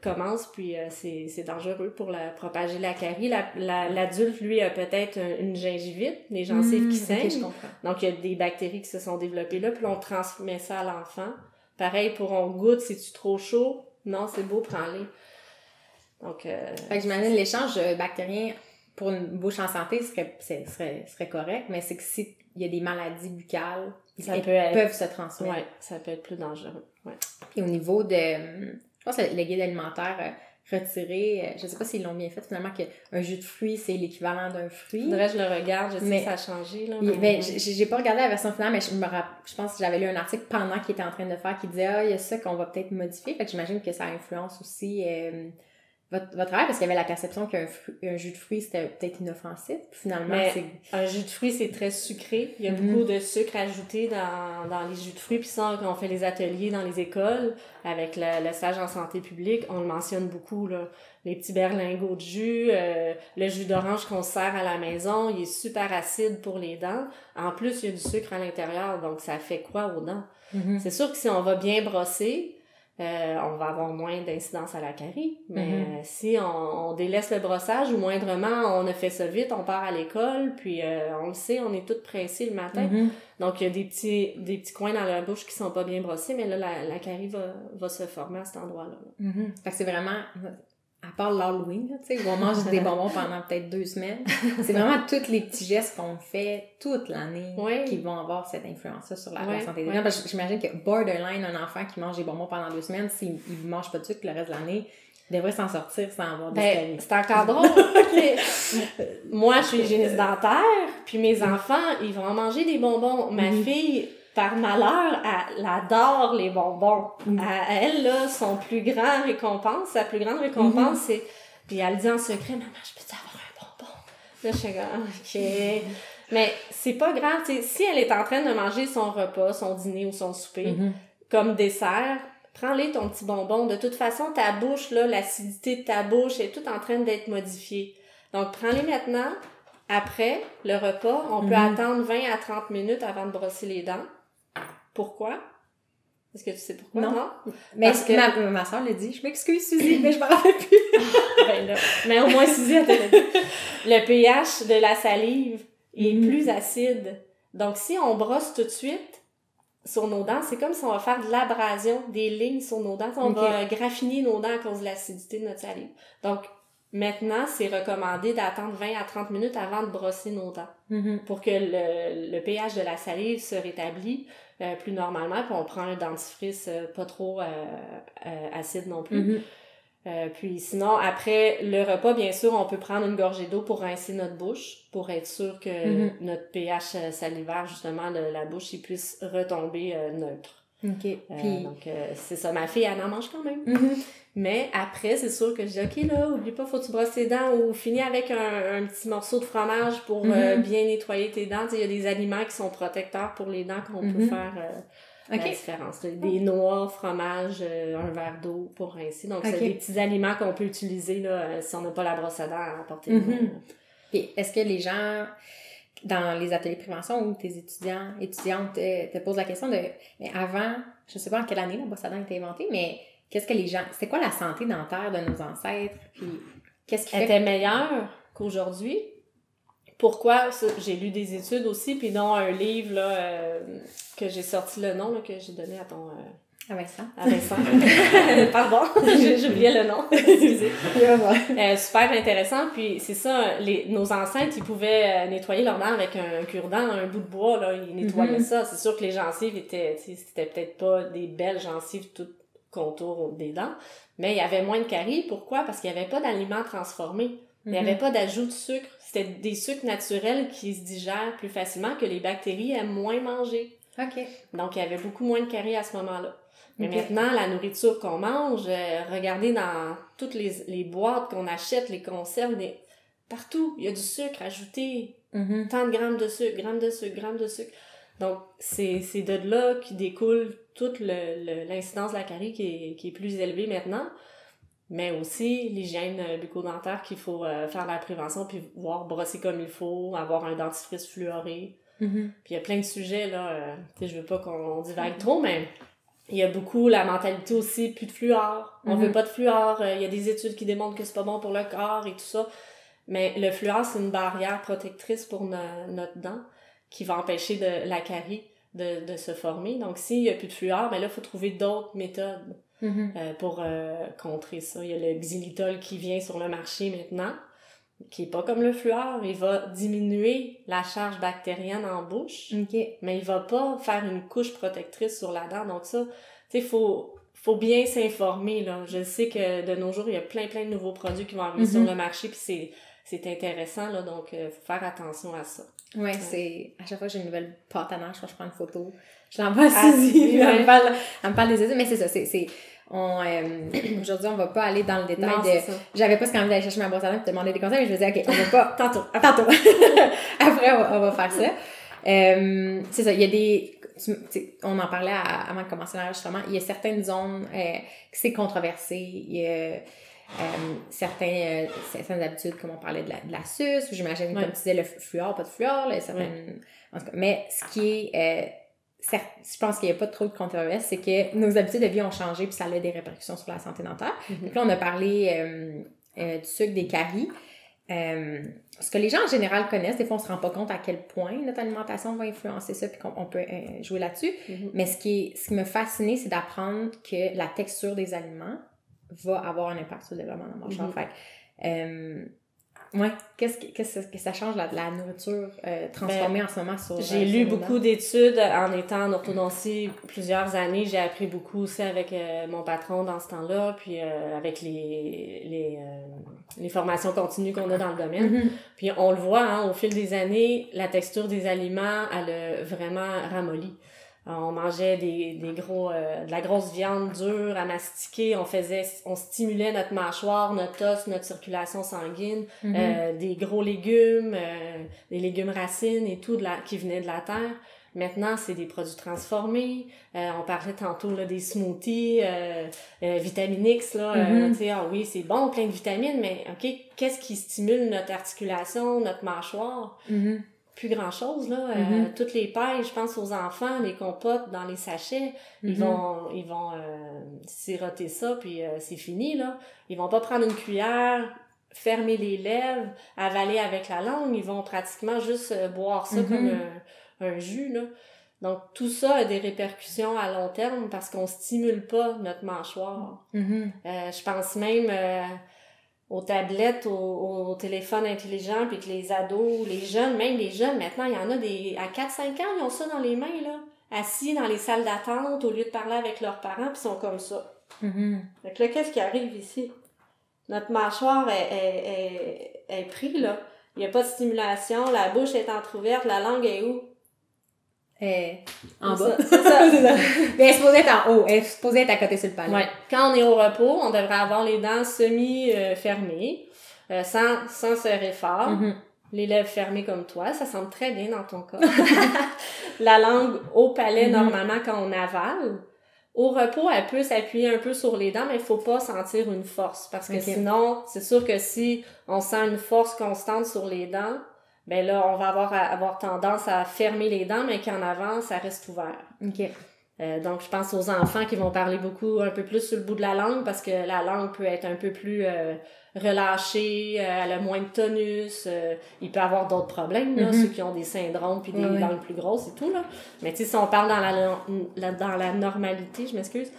commence, puis c'est dangereux pour propager la carie. L'adulte, lui, a peut-être une gingivite, les gencives qui saignent. Okay, je comprends. Donc, il y a des bactéries qui se sont développées là, puis on transmet ça à l'enfant. Pareil, on goûte, c'est-tu trop chaud? Non, c'est beau, prends-les. Donc... Fait que j'imagine l'échange bactérien pour une bouche en santé serait correct, mais c'est que s'il y a des maladies buccales, peuvent se transmettre. Oui, ça peut être plus dangereux. Ouais. Puis au niveau de... Je pense que le guide alimentaire retiré, je sais pas s'ils l'ont bien fait finalement, qu'un jus de fruits, c'est l'équivalent d'un fruit. Faudrait que je le regarde, je sais que ça a changé. Là, mais j'ai pas regardé la version finale, mais je pense que j'avais lu un article pendant qu'il était en train de faire qui disait « il y a ça qu'on va peut-être modifier ». Fait que j'imagine que ça influence aussi... votre travail, parce qu'il y avait la perception qu'un jus de fruits, c'était peut-être inoffensif. Puis finalement, un jus de fruits, c'est très sucré. Il y a beaucoup de sucre ajouté dans les jus de fruits. Puis ça, quand on fait les ateliers dans les écoles, avec le stage en santé publique, on le mentionne beaucoup, là. Les petits berlingots de jus, le jus d'orange qu'on sert à la maison, il est super acide pour les dents. En plus, il y a du sucre à l'intérieur, donc ça fait quoi aux dents? C'est sûr que si on va bien brosser, on va avoir moins d'incidence à la carie, mais si on délaisse le brossage ou moindrement on a fait ça vite, on part à l'école, puis on le sait, on est toutes pressées le matin, donc il y a des petits coins dans la bouche qui sont pas bien brossés, mais là la carie va se former à cet endroit-là. Fait que c'est vraiment, à part l'Halloween, tu sais, où on mange des bonbons pendant peut-être 2 semaines, c'est vraiment tous les petits gestes qu'on fait toute l'année qui vont avoir cette influence-là sur la santé des gens. Parce que j'imagine que borderline, un enfant qui mange des bonbons pendant 2 semaines, s'il ne mange pas de sucre le reste de l'année, il devrait s'en sortir sans avoir des caries. C'est encore drôle. Moi, je suis hygiéniste dentaire, puis mes enfants, ils vont manger des bonbons. Ma fille... Par malheur, elle adore les bonbons. Elle, là, sa plus grande récompense, c'est... Puis elle dit en secret, « Maman, je peux-tu avoir un bonbon? » Là, je suis comme, « OK. » Mais c'est pas grave, tu sais, si elle est en train de manger son repas, son dîner ou son souper, comme dessert, prends-les ton petit bonbon. De toute façon, ta bouche, là, l'acidité de ta bouche est toute en train d'être modifiée. Donc, prends-les maintenant. Après le repas, on peut attendre 20 à 30 minutes avant de brosser les dents. Pourquoi? Est-ce que tu sais pourquoi? Non. Mais parce que ma soeur l'a dit. Je m'excuse, Suzy, mais je m'en rappelle plus. Ben là. Mais au moins, Suzy, elle te l'a dit. Le pH de la salive est plus acide. Donc, si on brosse tout de suite sur nos dents, c'est comme si on va faire de l'abrasion, des lignes sur nos dents. On va graffiner nos dents à cause de l'acidité de notre salive. Donc, maintenant, c'est recommandé d'attendre 20 à 30 minutes avant de brosser nos dents pour que le pH de la salive se rétablit plus normalement, puis on prend un dentifrice pas trop acide non plus. Puis sinon, après le repas, bien sûr, on peut prendre une gorgée d'eau pour rincer notre bouche, pour être sûr que notre pH salivaire, justement, de la bouche, il puisse retomber neutre. Puis... donc, c'est ça. Ma fille, elle en mange quand même. Mais après, c'est sûr que je dis, OK, là, oublie pas, faut que tu brosses tes dents ou finis avec un petit morceau de fromage pour bien nettoyer tes dents. Il y a des aliments qui sont protecteurs pour les dents qu'on peut faire la différence. Des noix, fromage, un verre d'eau pour rincer. Donc, c'est des petits aliments qu'on peut utiliser là, si on n'a pas la brosse à dents à portée de main. Puis, est-ce que les gens... dans les ateliers de prévention où tes étudiantes te posent la question de... Mais avant, je sais pas en quelle année la brosse à dents a été inventée, mais qu'est-ce que les gens... C'était quoi la santé dentaire de nos ancêtres? Puis qu'est-ce qui fait... Elle était meilleure qu'aujourd'hui. Pourquoi? Ça, j'ai lu des études aussi, puis dont un livre là, que j'ai sorti le nom, là, que j'ai donné à ton... À Vincent. À Vincent. Pardon, j'oubliais le nom. Excusez. Super intéressant. Puis c'est ça, nos ancêtres, ils pouvaient nettoyer leurs dents avec un cure-dent, un bout de bois, là, ils nettoyaient ça. C'est sûr que les gencives c'était peut-être pas des belles gencives toutes contour des dents, mais il y avait moins de caries. Pourquoi? Parce qu'il y avait pas d'aliments transformés. Il n'y avait pas d'ajout de sucre. C'était des sucres naturels qui se digèrent plus facilement, que les bactéries aiment moins manger. Donc, il y avait beaucoup moins de caries à ce moment-là. Mais maintenant, la nourriture qu'on mange, regardez dans toutes les boîtes qu'on achète, les conserves, partout, il y a du sucre ajouté. Tant de grammes de sucre, grammes de sucre, grammes de sucre. Donc, c'est de là qui découle toute l'incidence de la carie qui est plus élevée maintenant. Mais aussi l'hygiène bucco-dentaire qu'il faut faire la prévention, puis voir brosser comme il faut, avoir un dentifrice fluoré. Puis il y a plein de sujets, là. Je veux pas qu'on divague trop, mais Il y a beaucoup la mentalité aussi, plus de fluor. On veut pas de fluor. Il y a des études qui démontrent que c'est pas bon pour le corps et tout ça. Mais le fluor, c'est une barrière protectrice pour notre dent qui va empêcher la carie de se former. Donc, s'il y a plus de fluor, ben là, il faut trouver d'autres méthodes pour contrer ça. Il y a le xylitol qui vient sur le marché maintenant, qui est pas comme le fluor. Il va diminuer la charge bactérienne en bouche, mais il va pas faire une couche protectrice sur la dent. Donc ça, tu sais, faut bien s'informer, là. Je sais que de nos jours, il y a plein de nouveaux produits qui vont arriver sur le marché, puis c'est intéressant, là, donc faut faire attention à ça. Ouais, c'est... À chaque fois que j'ai une nouvelle pâte à neige, je prends une photo, je l'envoie à Suzy, elle me parle des études, mais c'est ça, aujourd'hui, on va pas aller dans le détail j'avais pas ce qu'envie d'aller chercher ma boîte à neige et te demander des conseils, mais je me disais, OK, on va pas... Tantôt. Après, on va faire ça. C'est ça, il y a des... on en parlait avant de commencer l'enregistrement, il y a certaines zones qui c'est controversé, il y a certaines habitudes, comme on parlait de la suce, ou j'imagine, comme tu disais, le fluor, pas de fluor, là, certaines... En tout cas, mais ce qui est... je pense qu'il n'y a pas trop de controverse, c'est que nos habitudes de vie ont changé puis ça a des répercussions sur la santé dentaire. Donc là, on a parlé du sucre, des caries. Ce que les gens en général connaissent, des fois on se rend pas compte à quel point notre alimentation va influencer ça puis qu'on peut jouer là-dessus. Mais ce qui m'a fasciné, c'est d'apprendre que la texture des aliments va avoir un impact sur le développement de la mâchoire. Ouais, qu'est-ce que ça change la nourriture transformée en ce moment sur... J'ai lu beaucoup d'études en étant en orthodontie plusieurs années. J'ai appris beaucoup aussi avec mon patron dans ce temps-là, puis avec les formations continues qu'on a dans le domaine. Puis on le voit, hein, au fil des années, la texture des aliments, elle a vraiment ramolli. On mangeait de la grosse viande dure à mastiquer, on stimulait notre mâchoire, notre os, notre circulation sanguine, des gros légumes, des légumes racines et tout qui venaient de la terre. Maintenant, c'est des produits transformés. On parlait tantôt là, des smoothies, Vitamine X, là, tu sais, ah oui, c'est bon, plein de vitamines, mais OK, qu'est-ce qui stimule notre articulation, notre mâchoire? Plus grand-chose, là. Toutes les pailles, je pense aux enfants, les compotes dans les sachets, ils vont siroter ça, puis c'est fini, là. Ils vont pas prendre une cuillère, fermer les lèvres, avaler avec la langue, ils vont pratiquement juste boire ça comme un jus, là. Donc, tout ça a des répercussions à long terme parce qu'on stimule pas notre mâchoire. Je pense même... aux tablettes, aux téléphones intelligents, puis que les ados, les jeunes, même les jeunes, maintenant, il y en a à 4-5 ans, ils ont ça dans les mains, là, assis dans les salles d'attente, au lieu de parler avec leurs parents, puis ils sont comme ça. Fait que là, qu'est-ce qui arrive ici? Notre mâchoire est prise, là. Il n'y a pas de stimulation, la bouche est entrouverte, la langue est où? En bas. C'est ça. Mais elle est supposée être en haut. Elle est supposée être à côté sur le palais. Ouais. Quand on est au repos, on devrait avoir les dents semi-fermées, sans serrer fort. Les lèvres fermées comme toi. Ça semble très bien dans ton cas. La langue au palais, normalement, quand on avale. Au repos, elle peut s'appuyer un peu sur les dents, mais il faut pas sentir une force. Parce que sinon, c'est sûr que si on sent une force constante sur les dents, ben là, on va avoir tendance à fermer les dents, mais qu'en avant, ça reste ouvert. Donc, je pense aux enfants qui vont parler beaucoup, un peu plus sur le bout de la langue, parce que la langue peut être un peu plus relâchée, elle a moins de tonus, il peut avoir d'autres problèmes, là, ceux qui ont des syndromes puis des langues plus grosses et tout, là. Mais tu sais, si on parle dans la normalité, je m'excuse,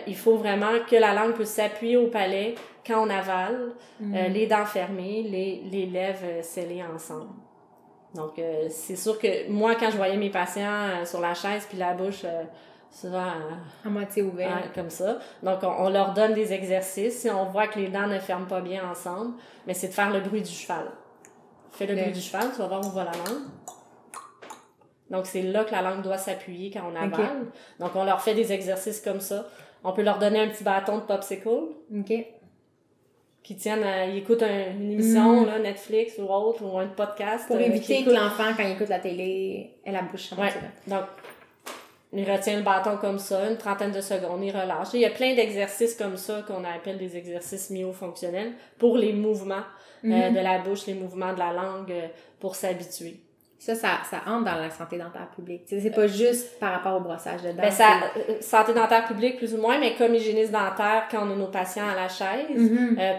il faut vraiment que la langue puisse s'appuyer au palais quand on avale, les dents fermées, les lèvres scellées ensemble. Donc, c'est sûr que moi, quand je voyais mes patients sur la chaise puis la bouche souvent à moitié ouverte, comme ça. Donc, on leur donne des exercices. Si on voit que les dents ne ferment pas bien ensemble, mais c'est de faire le bruit du cheval. Fais le bruit du cheval, tu vas voir où va la langue. Donc, c'est là que la langue doit s'appuyer quand on avale. Donc, on leur fait des exercices comme ça. On peut leur donner un petit bâton de popsicle. Qui tiennent ils écoutent une émission, là, Netflix ou autre, ou un podcast. Pour éviter que l'enfant, quand il écoute la télé, ait la bouche à moitié. Donc, il retient le bâton comme ça, une trentaine de secondes, il relâche. Il y a plein d'exercices comme ça qu'on appelle des exercices myofonctionnels pour les mouvements de la bouche, les mouvements de la langue, pour s'habituer. Ça entre dans la santé dentaire publique. C'est pas juste par rapport au brossage de dents. Ben, santé dentaire publique, plus ou moins, mais comme hygiéniste dentaire, quand on a nos patients à la chaise,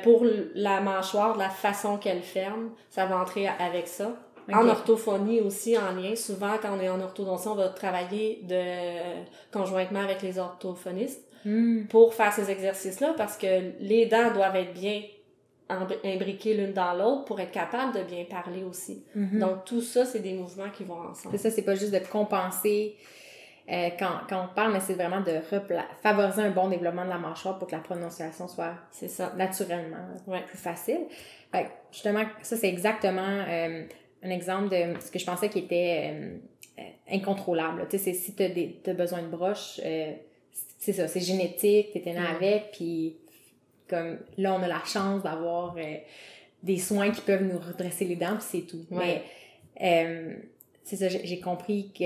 pour la mâchoire, la façon qu'elle ferme, ça va entrer avec ça. Okay. En orthophonie aussi, en lien. Souvent, quand on est en orthodontie, on va travailler conjointement avec les orthophonistes pour faire ces exercices-là, parce que les dents doivent être bien imbriquer l'une dans l'autre pour être capable de bien parler aussi. Donc, tout ça, c'est des mouvements qui vont ensemble. C'est ça, c'est pas juste de compenser quand on parle, mais c'est vraiment de favoriser un bon développement de la mâchoire pour que la prononciation soit naturellement plus facile. Fait que, justement, ça, c'est exactement un exemple de ce que je pensais qui était incontrôlable. Tu sais, si t'as besoin de broche, c'est ça, c'est génétique, t'es né avec, puis comme là, on a la chance d'avoir des soins qui peuvent nous redresser les dents, puis c'est tout. Ouais. Mais c'est ça, j'ai compris que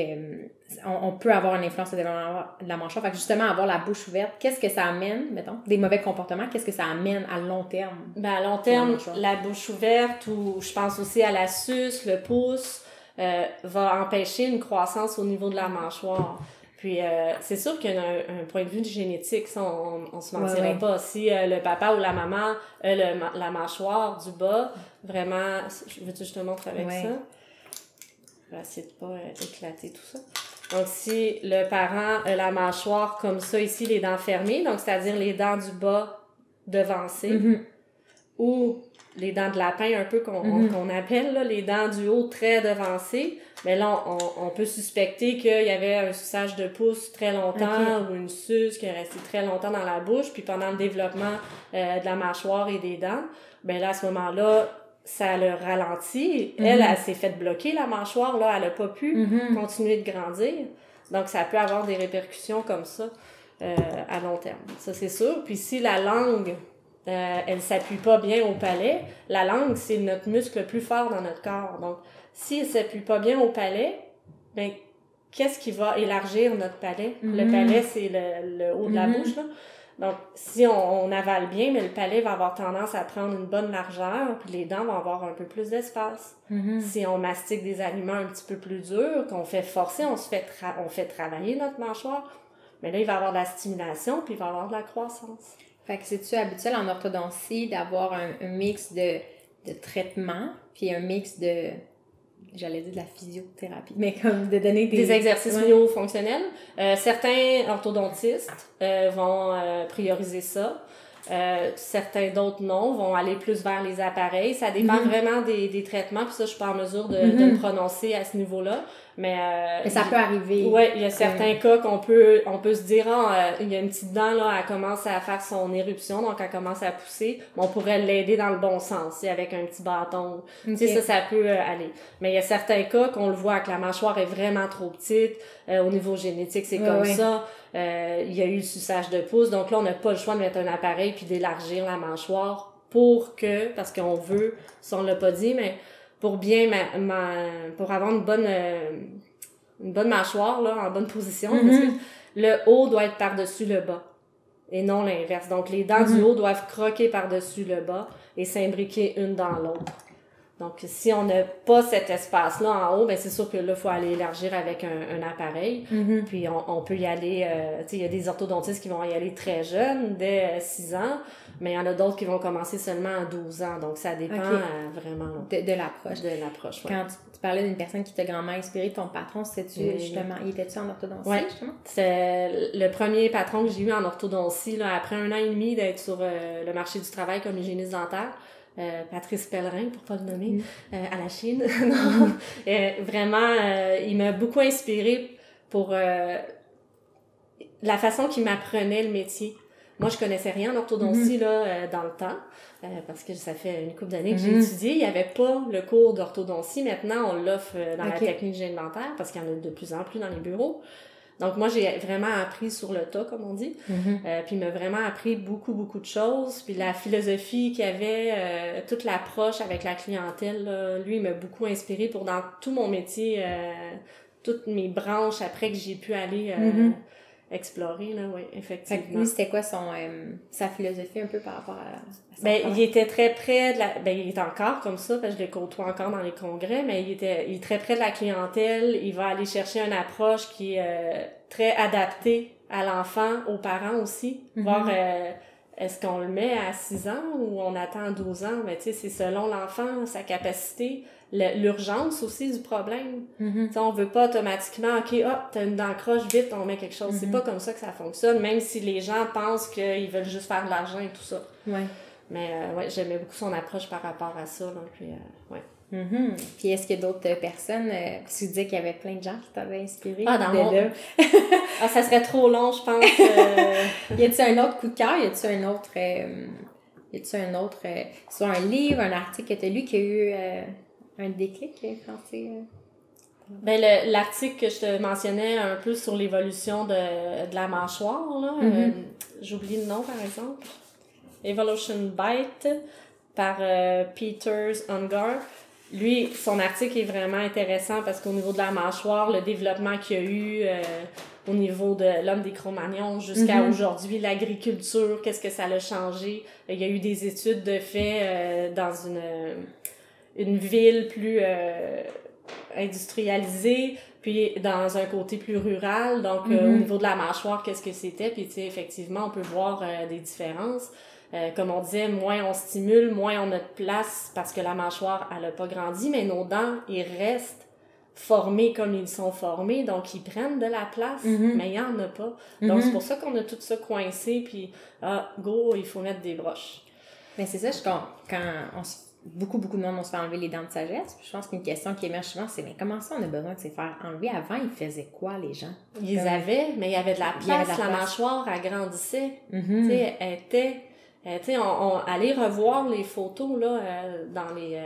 on peut avoir une influence sur le développement de la mâchoire. Fait que justement, avoir la bouche ouverte, qu'est-ce que ça amène, mettons, des mauvais comportements, qu'est-ce que ça amène à long terme? Ben, à long terme, la bouche ouverte, ou je pense aussi à la suce, le pouce, va empêcher une croissance au niveau de la mâchoire. Puis, c'est sûr qu'il y a un point de vue génétique, ça, on se mentira pas. Si le papa ou la maman a la mâchoire du bas, vraiment, veux-tu que je te montre avec ça? Je vais essayer de pas éclater tout ça. Donc, si le parent a la mâchoire comme ça ici, les dents fermées, donc c'est-à-dire les dents du bas devancées, ou les dents de lapin un peu qu'on appelle, là, les dents du haut très devancées, mais là, on peut suspecter qu'il y avait un suçage de pouce très longtemps ou une suce qui est restée très longtemps dans la bouche, puis pendant le développement de la mâchoire et des dents, ben là, à ce moment-là, ça le ralentit. Elle s'est fait bloquer, la mâchoire, là, elle a pas pu continuer de grandir. Donc, ça peut avoir des répercussions comme ça à long terme. Ça, c'est sûr. Puis si la langue, elle s'appuie pas bien au palais, la langue, c'est notre muscle le plus fort dans notre corps. Donc, si elle s'appuie pas bien au palais, ben, qu'est-ce qui va élargir notre palais? Le palais, c'est le haut de la bouche, là. Donc, si on avale bien, mais le palais va avoir tendance à prendre une bonne largeur, puis les dents vont avoir un peu plus d'espace. Si on mastique des aliments un petit peu plus durs, qu'on fait forcer, on fait travailler notre mâchoire, mais là, il va y avoir de la stimulation, puis il va y avoir de la croissance. Fait que c'est-tu habituel en orthodontie d'avoir un mix de traitement, puis un mix de... J'allais dire de la physiothérapie, mais comme de donner des exercices myofonctionnels. Certains orthodontistes vont prioriser ça. Certains d'autres non, vont aller plus vers les appareils. Ça dépend vraiment des traitements, puis ça, je suis pas en mesure de me prononcer à ce niveau-là. Mais ça peut arriver. Oui, il y a certains cas qu'on peut se dire, il y a une petite dent, là, elle commence à faire son éruption, donc elle commence à pousser. On pourrait l'aider dans le bon sens, avec un petit bâton. Tu sais, ça peut aller. Mais il y a certains cas qu'on le voit que la mâchoire est vraiment trop petite. Au niveau génétique, c'est comme ça. Il y a eu le suçage de pouce. Donc là, on n'a pas le choix de mettre un appareil puis d'élargir la mâchoire parce qu'on veut, si on l'a pas dit, mais pour bien pour avoir une bonne mâchoire là, en bonne position, le haut doit être par-dessus le bas et non l'inverse. Donc les dents du haut doivent croquer par-dessus le bas et s'imbriquer une dans l'autre. Donc si on n'a pas cet espace-là en haut, ben c'est sûr que là, il faut aller élargir avec un appareil. Puis on peut y aller, tu sais, il y a des orthodontistes qui vont y aller très jeunes, dès 6 ans, mais il y en a d'autres qui vont commencer seulement à 12 ans. Donc ça dépend vraiment de l'approche. De l'approche, Quand tu parlais d'une personne qui t'a grandement inspiré, ton patron, c'était-tu justement, il était-tu en orthodontie, justement? C'est le premier patron que j'ai eu en orthodontie, là, après 1 an et demi d'être sur le marché du travail comme hygiéniste dentaire. Patrice Pellerin, pour pas le nommer, à la Chine. Vraiment, il m'a beaucoup inspiré pour la façon qu'il m'apprenait le métier. Moi, je connaissais rien en orthodontie là, dans le temps, parce que ça fait une couple d'années que j'ai étudié. Il n'y avait pas le cours d'orthodontie. Maintenant, on l'offre dans la technique d'hygiène dentaire, parce qu'il y en a de plus en plus dans les bureaux. Donc, moi, j'ai vraiment appris sur le tas, comme on dit. Puis, il m'a vraiment appris beaucoup, beaucoup de choses. Puis, la philosophie qu'il y avait, toute l'approche avec la clientèle, là, lui, il m'a beaucoup inspiré pour dans tout mon métier, toutes mes branches après que j'ai pu aller explorer, là, oui, effectivement. Fait que lui, c'était quoi sa philosophie un peu par rapport à son Ben, travail? il était très près de il est encore comme ça, parce que je le côtoie encore dans les congrès, mais il est très près de la clientèle. Il va aller chercher une approche qui est très adaptée à l'enfant, aux parents aussi. Voir, est-ce qu'on le met à 6 ans ou on attend 12 ans? Mais tu sais, c'est selon l'enfant, sa capacité, l'urgence aussi du problème. Tu sais, on veut pas automatiquement, OK, t'as une dent croche, vite, on met quelque chose. C'est pas comme ça que ça fonctionne, même si les gens pensent qu'ils veulent juste faire de l'argent et tout ça. Ouais. Mais ouais, j'aimais beaucoup son approche par rapport à ça. Là, puis, ouais. Puis est-ce qu'il y a d'autres personnes, parce que tu disais qu'il y avait plein de gens qui t'avaient inspiré? Dans mon... ça serait trop long, je pense. Y a-t-il un autre coup de cœur? Y a-t-il un autre soit un livre, un article que tu as lu qui a eu un déclic quand c'est... Ben, l'article que je te mentionnais un peu sur l'évolution de la mâchoire, là, j'oublie le nom, par exemple. Evolution Bite par Peters Ungar. Lui, son article est vraiment intéressant parce qu'au niveau de la mâchoire, le développement qu'il y a eu au niveau de l'homme des Cro-Magnons jusqu'à aujourd'hui, l'agriculture, qu'est-ce que ça a changé. Il y a eu des études de fait dans une ville plus industrialisée, puis dans un côté plus rural. Donc, au niveau de la mâchoire, qu'est-ce que c'était? Puis, tu sais, effectivement, on peut voir des différences. Comme on disait, moins on stimule, moins on a de place parce que la mâchoire, elle a pas grandi, mais nos dents, ils restent formés comme ils sont formés, donc ils prennent de la place, mais il y en a pas. Donc c'est pour ça qu'on a tout ça coincé, puis go, il faut mettre des broches. Mais c'est ça, quand beaucoup de monde on se fait enlever les dents de sagesse, puis je pense qu'une question qui émerge souvent, c'est mais comment ça on a besoin de se faire enlever? Avant, ils faisaient quoi, les gens? Ils avaient, mais il y avait de la place, la mâchoire agrandissait, tu sais, elle était... tu sais, on allait revoir les photos là dans les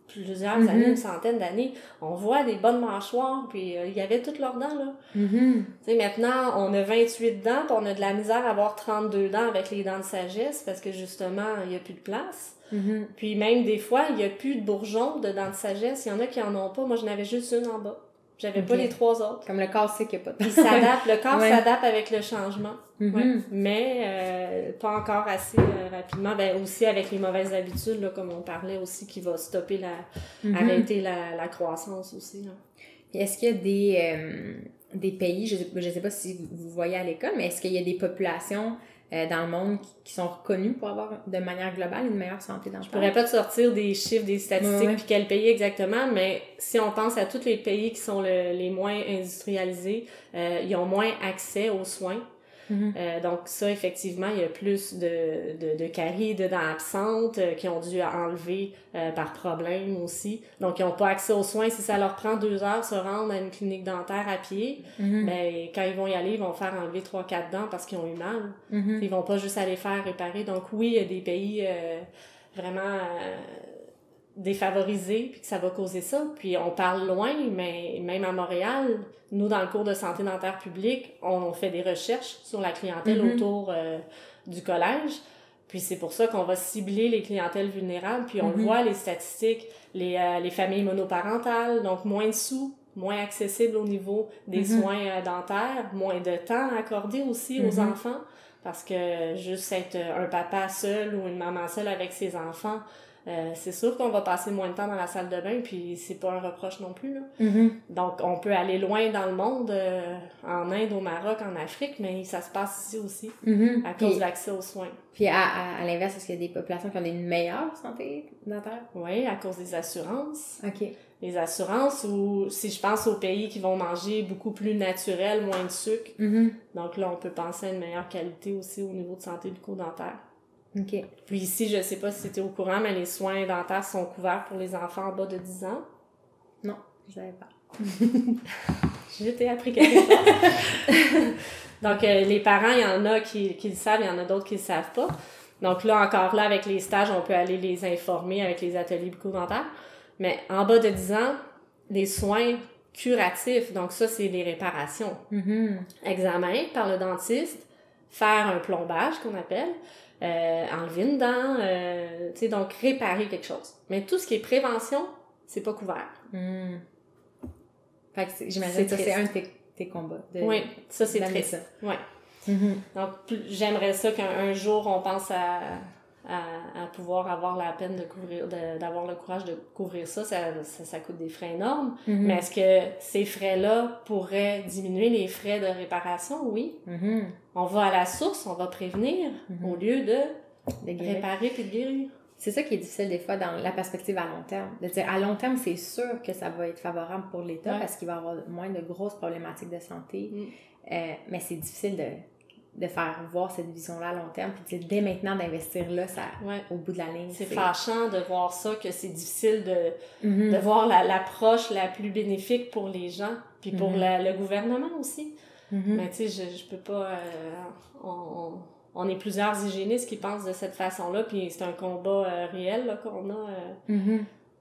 plusieurs années, une centaine d'années, on voit des bonnes mâchoires, puis il y avait toutes leurs dents là. Tu sais, maintenant on a 28 dents, puis on a de la misère à avoir 32 dents avec les dents de sagesse parce que justement il y a plus de place. Puis même des fois il y a plus de bourgeons de dents de sagesse, il y en a qui en ont pas. Moi j'en avais juste une en bas. J'avais pas les 3 autres. Comme le corps sait qu'il n'y a pas de... Il s'adapte, le corps s'adapte avec le changement. Mais pas encore assez rapidement. Ben aussi avec les mauvaises habitudes, là, comme on parlait aussi, qui va stopper arrêter la croissance aussi. Là. Est-ce qu'il y a des pays, je sais pas si vous voyez à l'école, mais est-ce qu'il y a des populations dans le monde qui sont reconnues pour avoir de manière globale une meilleure santé dentaire? Je pourrais pas te sortir des chiffres, des statistiques, puis quel pays exactement, mais si on pense à tous les pays qui sont les moins industrialisés, ils ont moins accès aux soins. Donc ça, effectivement, il y a plus de caries, de dents absentes qui ont dû enlever par problème aussi. Donc, ils n'ont pas accès aux soins. Si ça leur prend 2 heures se rendre à une clinique dentaire à pied, ben quand ils vont y aller, ils vont faire enlever 3-4 dents parce qu'ils ont eu mal. Ils vont pas juste aller faire réparer. Donc oui, il y a des pays vraiment défavorisés puis que ça va causer ça. Puis on parle loin, mais même à Montréal, nous, dans le cours de santé dentaire publique, on fait des recherches sur la clientèle autour du collège. Puis c'est pour ça qu'on va cibler les clientèles vulnérables. Puis on le voit, les statistiques, les familles monoparentales, donc moins de sous, moins accessible au niveau des soins dentaires, moins de temps accordé aussi aux enfants. Parce que juste être un papa seul ou une maman seule avec ses enfants, c'est sûr qu'on va passer moins de temps dans la salle de bain, puis c'est pas un reproche non plus, là. Donc, on peut aller loin dans le monde, en Inde, au Maroc, en Afrique, mais ça se passe ici aussi, à cause de l'accès aux soins. Puis, à l'inverse, est-ce qu'il y a des populations qui ont une meilleure santé dentaire? Oui, à cause des assurances. OK. Les assurances, ou si je pense aux pays qui vont manger beaucoup plus naturel, moins de sucre, donc là, on peut penser à une meilleure qualité aussi au niveau de santé bucco-dentaire. OK. Puis ici, je sais pas si c'était au courant, mais les soins dentaires sont couverts pour les enfants en bas de 10 ans. Non, je savais pas. J'ai été appris quelque chose. Donc, les parents, il y en a qui le savent, il y en a d'autres qui le savent pas. Donc là, encore là, avec les stages, on peut aller les informer avec les ateliers bucco-dentaires. Mais en bas de 10 ans, les soins curatifs, donc ça, c'est des réparations. Examen par le dentiste, faire un plombage qu'on appelle, enlever une dent, tu sais, donc réparer quelque chose. Mais tout ce qui est prévention, c'est pas couvert. Fait que j'imagine que c'est un de tes combats. Oui, ça c'est d'amener triste. ça. Ouais. Donc, j'aimerais ça qu'un jour, on pense à pouvoir avoir la peine de couvrir, d'avoir le courage de couvrir ça. Ça coûte des frais énormes. Mais est-ce que ces frais-là pourraient diminuer les frais de réparation? Oui. On va à la source, on va prévenir au lieu de réparer puis de guérir. C'est ça qui est difficile des fois dans la perspective à long terme. De dire, à long terme, c'est sûr que ça va être favorable pour l'État parce qu'il va y avoir moins de grosses problématiques de santé. Mais c'est difficile de faire voir cette vision-là à long terme, puis dès maintenant d'investir là, ça, au bout de la ligne. C'est fâchant de voir ça, que c'est difficile de voir l'approche la plus bénéfique pour les gens, puis pour le gouvernement aussi. Mais tu sais, je peux pas... on est plusieurs hygiénistes qui pensent de cette façon-là, puis c'est un combat réel là, qu'on a.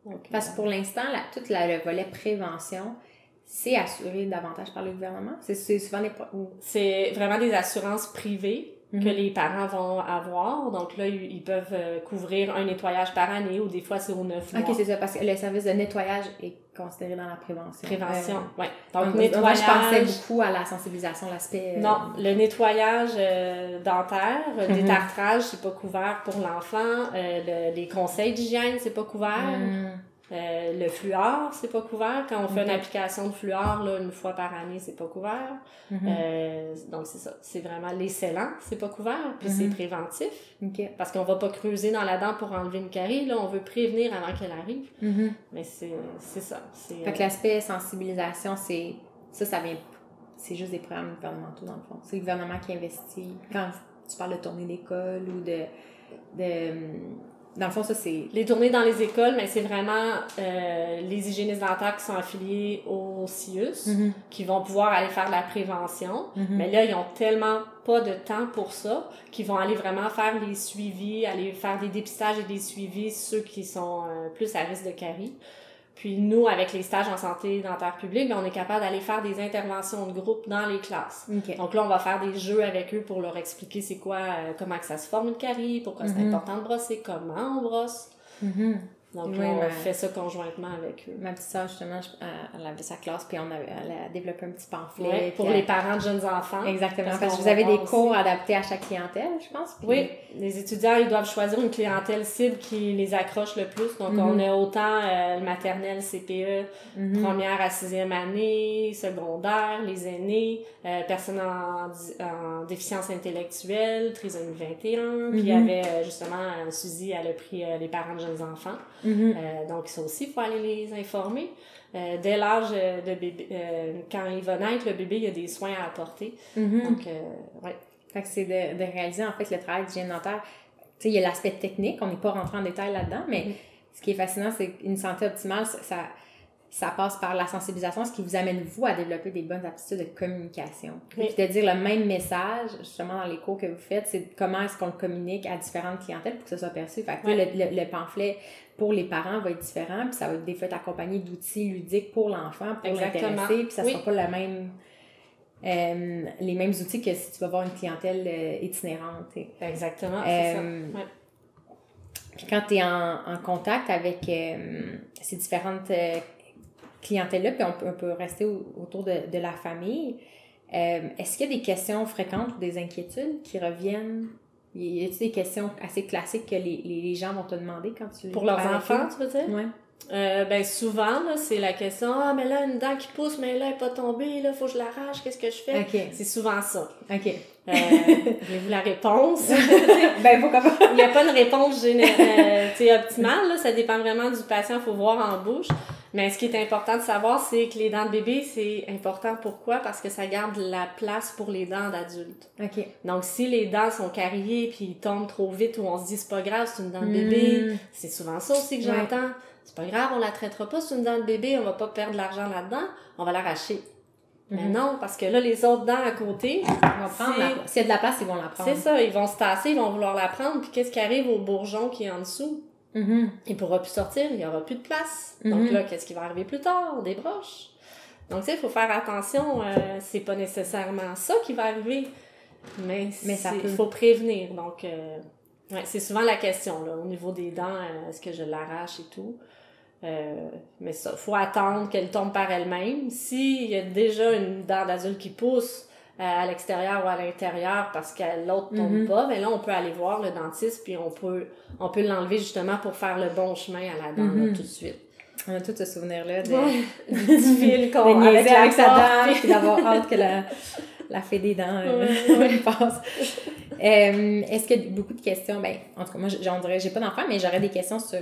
Donc, parce que pour l'instant, tout le volet prévention, c'est assuré davantage par le gouvernement? C'est souvent C'est vraiment des assurances privées que les parents vont avoir. Donc là, ils peuvent couvrir un nettoyage par année, ou des fois, c'est aux 9 mois. OK, c'est ça, parce que le service de nettoyage est considéré dans la prévention. Oui. Donc, nettoyage... Moi, je pensais beaucoup à la sensibilisation, l'aspect... Non, le nettoyage dentaire, le détartrage, c'est pas couvert pour l'enfant. Les conseils d'hygiène, c'est pas couvert. Le fluor, c'est pas couvert. Quand on fait une application de fluor, là, une fois par année, c'est pas couvert. Donc, c'est ça. C'est vraiment les scellants, c'est pas couvert. Puis c'est préventif. Parce qu'on va pas creuser dans la dent pour enlever une carie. Là, on veut prévenir avant qu'elle arrive. Mais c'est ça. Fait que l'aspect sensibilisation, ça vient... C'est juste des programmes gouvernementaux, dans le fond. C'est le gouvernement qui investit. Quand tu parles de tournée d'école ou de dans le fond, ça, c'est... Les tournées dans les écoles, mais c'est vraiment les hygiénistes dentaires qui sont affiliés au CIUS, qui vont pouvoir aller faire de la prévention. Mais là, ils ont tellement pas de temps pour ça, qu'ils vont aller vraiment faire les suivis, aller faire des dépistages et des suivis, ceux qui sont plus à risque de carie. Puis nous, avec les stages en santé dentaire publique, on est capable d'aller faire des interventions de groupe dans les classes. Donc là, on va faire des jeux avec eux pour leur expliquer c'est quoi, comment que ça se forme une carie, pourquoi c'est important de brosser, comment on brosse. Donc là, on fait ça conjointement avec eux. Ma petite sœur, justement, elle avait sa classe, puis elle a développé un petit pamphlet. Pour les parents de jeunes enfants. Exactement, parce que vous avez des cours adaptés à chaque clientèle, je pense. Puis... Oui, les étudiants, ils doivent choisir une clientèle cible qui les accroche le plus. Donc, on a autant le maternel, CPE, première à 6e année, secondaire, les aînés, personnes en déficience intellectuelle, trisomie 21. Puis, il y avait justement, Suzy, elle a pris les parents de jeunes enfants. Donc, ça aussi, il faut aller les informer. Dès l'âge de bébé, quand il va naître, le bébé, il y a des soins à apporter. Donc, Fait que c'est de réaliser, en fait, le travail d'hygiène dentaire. Tu sais, il y a l'aspect technique, on n'est pas rentré en détail là-dedans, mais ce qui est fascinant, c'est qu'une santé optimale, ça passe par la sensibilisation, ce qui vous amène, vous, à développer des bonnes aptitudes de communication. Puis de dire le même message, justement, dans les cours que vous faites, c'est comment est-ce qu'on le communique à différentes clientèles pour que ce soit perçu. Fait que le pamphlet pour les parents va être différent, puis ça va des fois être accompagné d'outils ludiques pour l'enfant, pour l'intéresser, puis ça sera pas le même... les mêmes outils que si tu vas voir une clientèle itinérante. Exactement, c'est ça. Puis quand tu es en contact avec ces différentes clientèles-là, puis on peut rester autour de la famille, est-ce qu'il y a des questions fréquentes ou des inquiétudes qui reviennent? Y a-t-il des questions assez classiques que les gens vont te demander quand tu... Pour leurs enfants, tu veux dire? Oui. Ben souvent là, c'est la question mais là une dent qui pousse mais là elle est pas tombée, là faut que je l'arrache, qu'est-ce que je fais? C'est souvent ça. Voulez-vous la réponse? Ben pourquoi pas? Il n'y a pas de réponse optimale là, ça dépend vraiment du patient, faut voir en bouche. Mais ce qui est important de savoir, c'est que les dents de bébé, c'est important. Pourquoi? Parce que ça garde la place pour les dents d'adultes. Donc, si les dents sont cariées puis ils tombent trop vite ou on se dit c'est pas grave, c'est une dent de bébé, c'est souvent ça aussi que j'entends. C'est pas grave, on la traitera pas, c'est une dent de bébé, on va pas perdre de l'argent là-dedans, on va l'arracher. Mais non, parce que là, les autres dents à côté... Ils vont prendre s'il y a de la place, ils vont la prendre. C'est ça, ils vont se tasser, ils vont vouloir la prendre, puis qu'est-ce qui arrive au bourgeon qui est en dessous? Il pourra plus sortir, il y aura plus de place. Donc là, qu'est-ce qui va arriver plus tard? Des broches. Donc, tu sais, il faut faire attention, c'est pas nécessairement ça qui va arriver, mais il faut prévenir. Donc, c'est souvent la question, là, au niveau des dents, est-ce que je l'arrache et tout? Mais ça, faut attendre qu'elle tombe par elle-même. S'il y a déjà une dent d'adulte qui pousse à l'extérieur ou à l'intérieur parce que l'autre tombe pas, mais là, on peut aller voir le dentiste puis on peut l'enlever justement pour faire le bon chemin à la dent là, tout de suite. On a tout ce souvenir-là du petit fil qu'on avec sa dent puis d'avoir hâte que la fée des dents passe. Est-ce qu'il y a beaucoup de questions? Ben, en tout cas, moi, on dirait, j'ai pas d'enfant, mais j'aurais des questions sur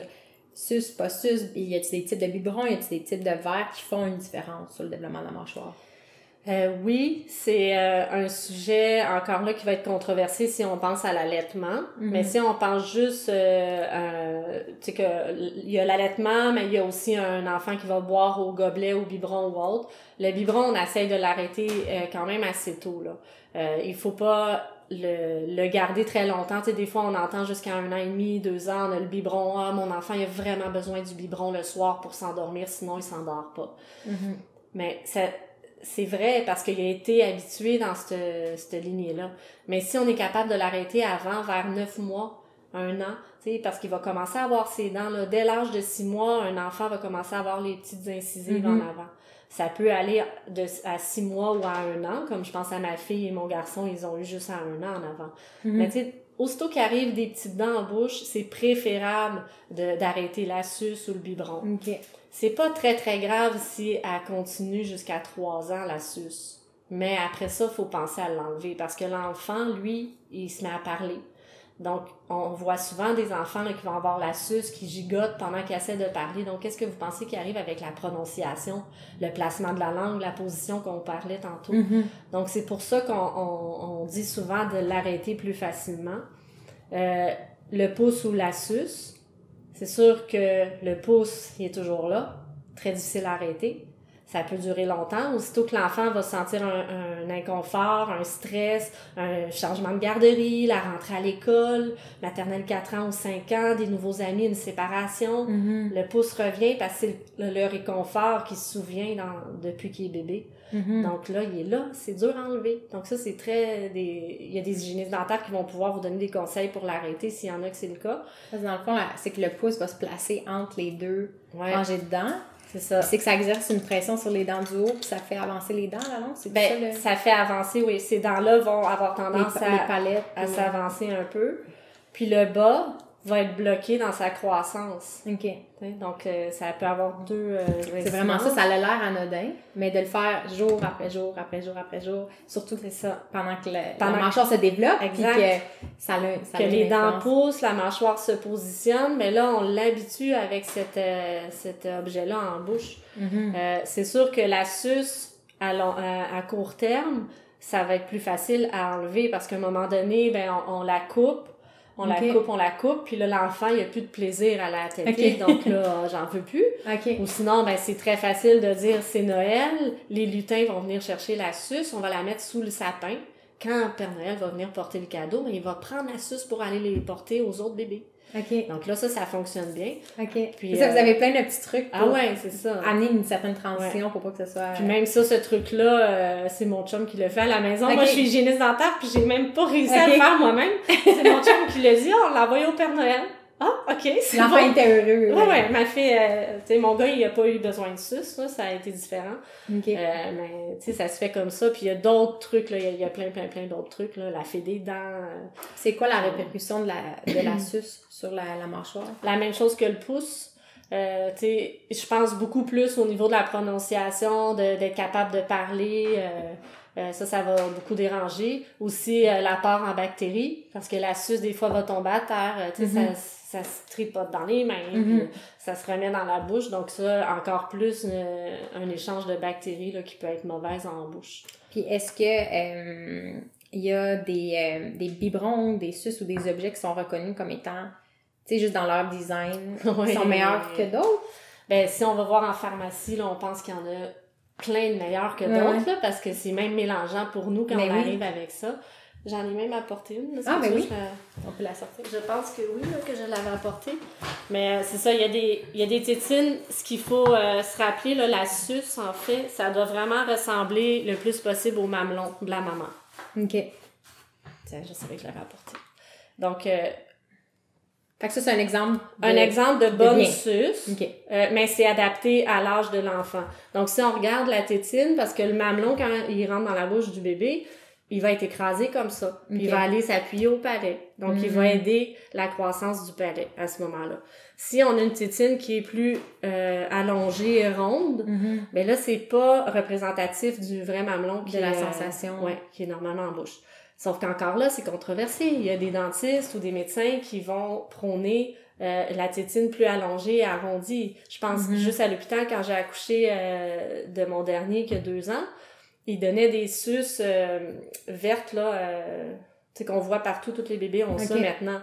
sus, pas sus. Y a-t-il des types de biberons? Y a-t-il des types de verres qui font une différence sur le développement de la mâchoire? Oui, c'est un sujet encore là qui va être controversé si on pense à l'allaitement. Mais si on pense juste, tu sais que il y a l'allaitement, mais il y a aussi un enfant qui va boire au gobelet, au biberon ou autre. Le biberon, on essaye de l'arrêter quand même assez tôt là. Il faut pas le garder très longtemps. Tu sais, des fois, on entend jusqu'à 1 an et demi, 2 ans, on a le biberon. Ah, mon enfant, il a vraiment besoin du biberon le soir pour s'endormir, sinon il s'endort pas. Mais c'est vrai parce qu'il a été habitué dans cette lignée-là. Mais si on est capable de l'arrêter avant, vers 9 mois, 1 an, tu sais, parce qu'il va commencer à avoir ses dents, là. Dès l'âge de 6 mois, un enfant va commencer à avoir les petites incisives en avant. Ça peut aller à 6 mois ou à 1 an, comme je pense à ma fille et mon garçon, ils ont eu juste à 1 an en avant. Mais tu sais, aussitôt qu'il arrive des petites dents en bouche, c'est préférable d'arrêter la suce ou le biberon. C'est pas très, très grave si elle continue jusqu'à 3 ans, la suce. Mais après ça, il faut penser à l'enlever parce que l'enfant, lui, il se met à parler. Donc, on voit souvent des enfants là, qui vont avoir la suce, qui gigotent pendant qu'ils essaient de parler. Donc, qu'est-ce que vous pensez qui arrive avec la prononciation, le placement de la langue, la position qu'on parlait tantôt? Donc, c'est pour ça qu'on dit souvent de l'arrêter plus facilement. Le pouce ou la suce, c'est sûr que le pouce, il est toujours là, très difficile à arrêter. Ça peut durer longtemps. Aussitôt que l'enfant va sentir un inconfort, un stress, un changement de garderie, la rentrée à l'école, maternelle 4 ans ou 5 ans, des nouveaux amis, une séparation, le pouce revient parce que c'est le réconfort qui se souvient depuis qu'il est bébé. Donc là, il est là, c'est dur à enlever. Donc ça, c'est il y a des hygiénistes dentaires qui vont pouvoir vous donner des conseils pour l'arrêter s'il y en a que c'est le cas. Parce que dans le fond, c'est que le pouce va se placer entre les deux rangées de dents. C'est ça. C'est que ça exerce une pression sur les dents du haut, puis ça fait avancer les dents, là, non? C'est ça fait avancer, oui. Ces dents-là vont avoir tendance les palettes, à s'avancer un peu. Puis le bas va être bloqué dans sa croissance. OK. Donc, ça peut avoir deux c'est vraiment ça a l'air anodin, mais de le faire jour après jour, après jour, après jour, surtout c'est ça. pendant que la mâchoire se développe, puis que ça que les dents poussent, la mâchoire se positionne, mais là, on l'habitue avec cet objet-là en bouche. C'est sûr que la suce, à court terme, ça va être plus facile à enlever parce qu'à un moment donné, ben on la coupe. On la coupe, puis là, l'enfant, il a plus de plaisir à la téter, donc là, j'en veux plus. Ou sinon, ben c'est très facile de dire, c'est Noël, les lutins vont venir chercher la suce, on va la mettre sous le sapin. Quand Père Noël va venir porter le cadeau, ben il va prendre la suce pour aller les porter aux autres bébés. Donc là, ça fonctionne bien. Puis ça, vous avez plein de petits trucs pour c'est ça. amener une certaine transition pour pas que ce soit... Puis même ça, ce truc-là, c'est mon chum qui le fait à la maison. Moi, je suis hygiéniste dentaire, puis j'ai même pas réussi à le faire moi-même. C'est mon chum qui l'a dit, on l'a envoyé au Père Noël. Ah, OK, c'est l'enfant était heureux. Ouais, ma fille, tu sais, mon gars, il a pas eu besoin de suce, là, ça a été différent. Mais, tu sais, ça se fait comme ça. Puis il y a d'autres trucs, là, il y a plein d'autres trucs, là, la fée des dents. C'est quoi la répercussion de la suce sur la mâchoire? La même chose que le pouce. Tu sais, je pense beaucoup plus au niveau de la prononciation, d'être capable de parler. Ça va beaucoup déranger. Aussi, l'apport en bactéries, parce que la suce, des fois, va tomber à terre. Tu sais, ça se tripote dans les mains, puis ça se remet dans la bouche. Donc ça, encore plus un échange de bactéries là, qui peut être mauvaise en bouche. Puis est-ce que il y a des biberons, des suces ou des objets qui sont reconnus comme étant, tu sais, juste dans leur design, qui sont meilleurs que d'autres? Ben, si on va voir en pharmacie, là, on pense qu'il y en a plein de meilleurs que d'autres, là, parce que c'est même mélangeant pour nous quand on arrive avec ça. J'en ai même apporté une. Ah, ben oui. On peut la sortir. Je pense que oui, là, que je l'avais apportée. Mais c'est ça, il y a des tétines. Ce qu'il faut se rappeler, là, la suce, en fait, ça doit vraiment ressembler le plus possible au mamelon de la maman. OK. Tiens, je savais que je l'avais apporté. Donc, Fait que ça, c'est un exemple Un exemple de bonne bien. suce, OK. mais c'est adapté à l'âge de l'enfant. Donc, si on regarde la tétine, parce que le mamelon, quand il rentre dans la bouche du bébé, il va être écrasé comme ça. Puis il va aller s'appuyer au palais. Donc, il va aider la croissance du palais à ce moment-là. Si on a une tétine qui est plus allongée et ronde, ben là, c'est pas représentatif du vrai mamelon de la sensation. Ouais, qui est normalement en bouche. Sauf qu'encore là, c'est controversé. Il y a des dentistes ou des médecins qui vont prôner la tétine plus allongée et arrondie. Je pense juste à l'hôpital, quand j'ai accouché de mon dernier qui a 2 ans, ils donnaient des suces vertes, là, tu sais, qu'on voit partout, tous les bébés ont ça maintenant.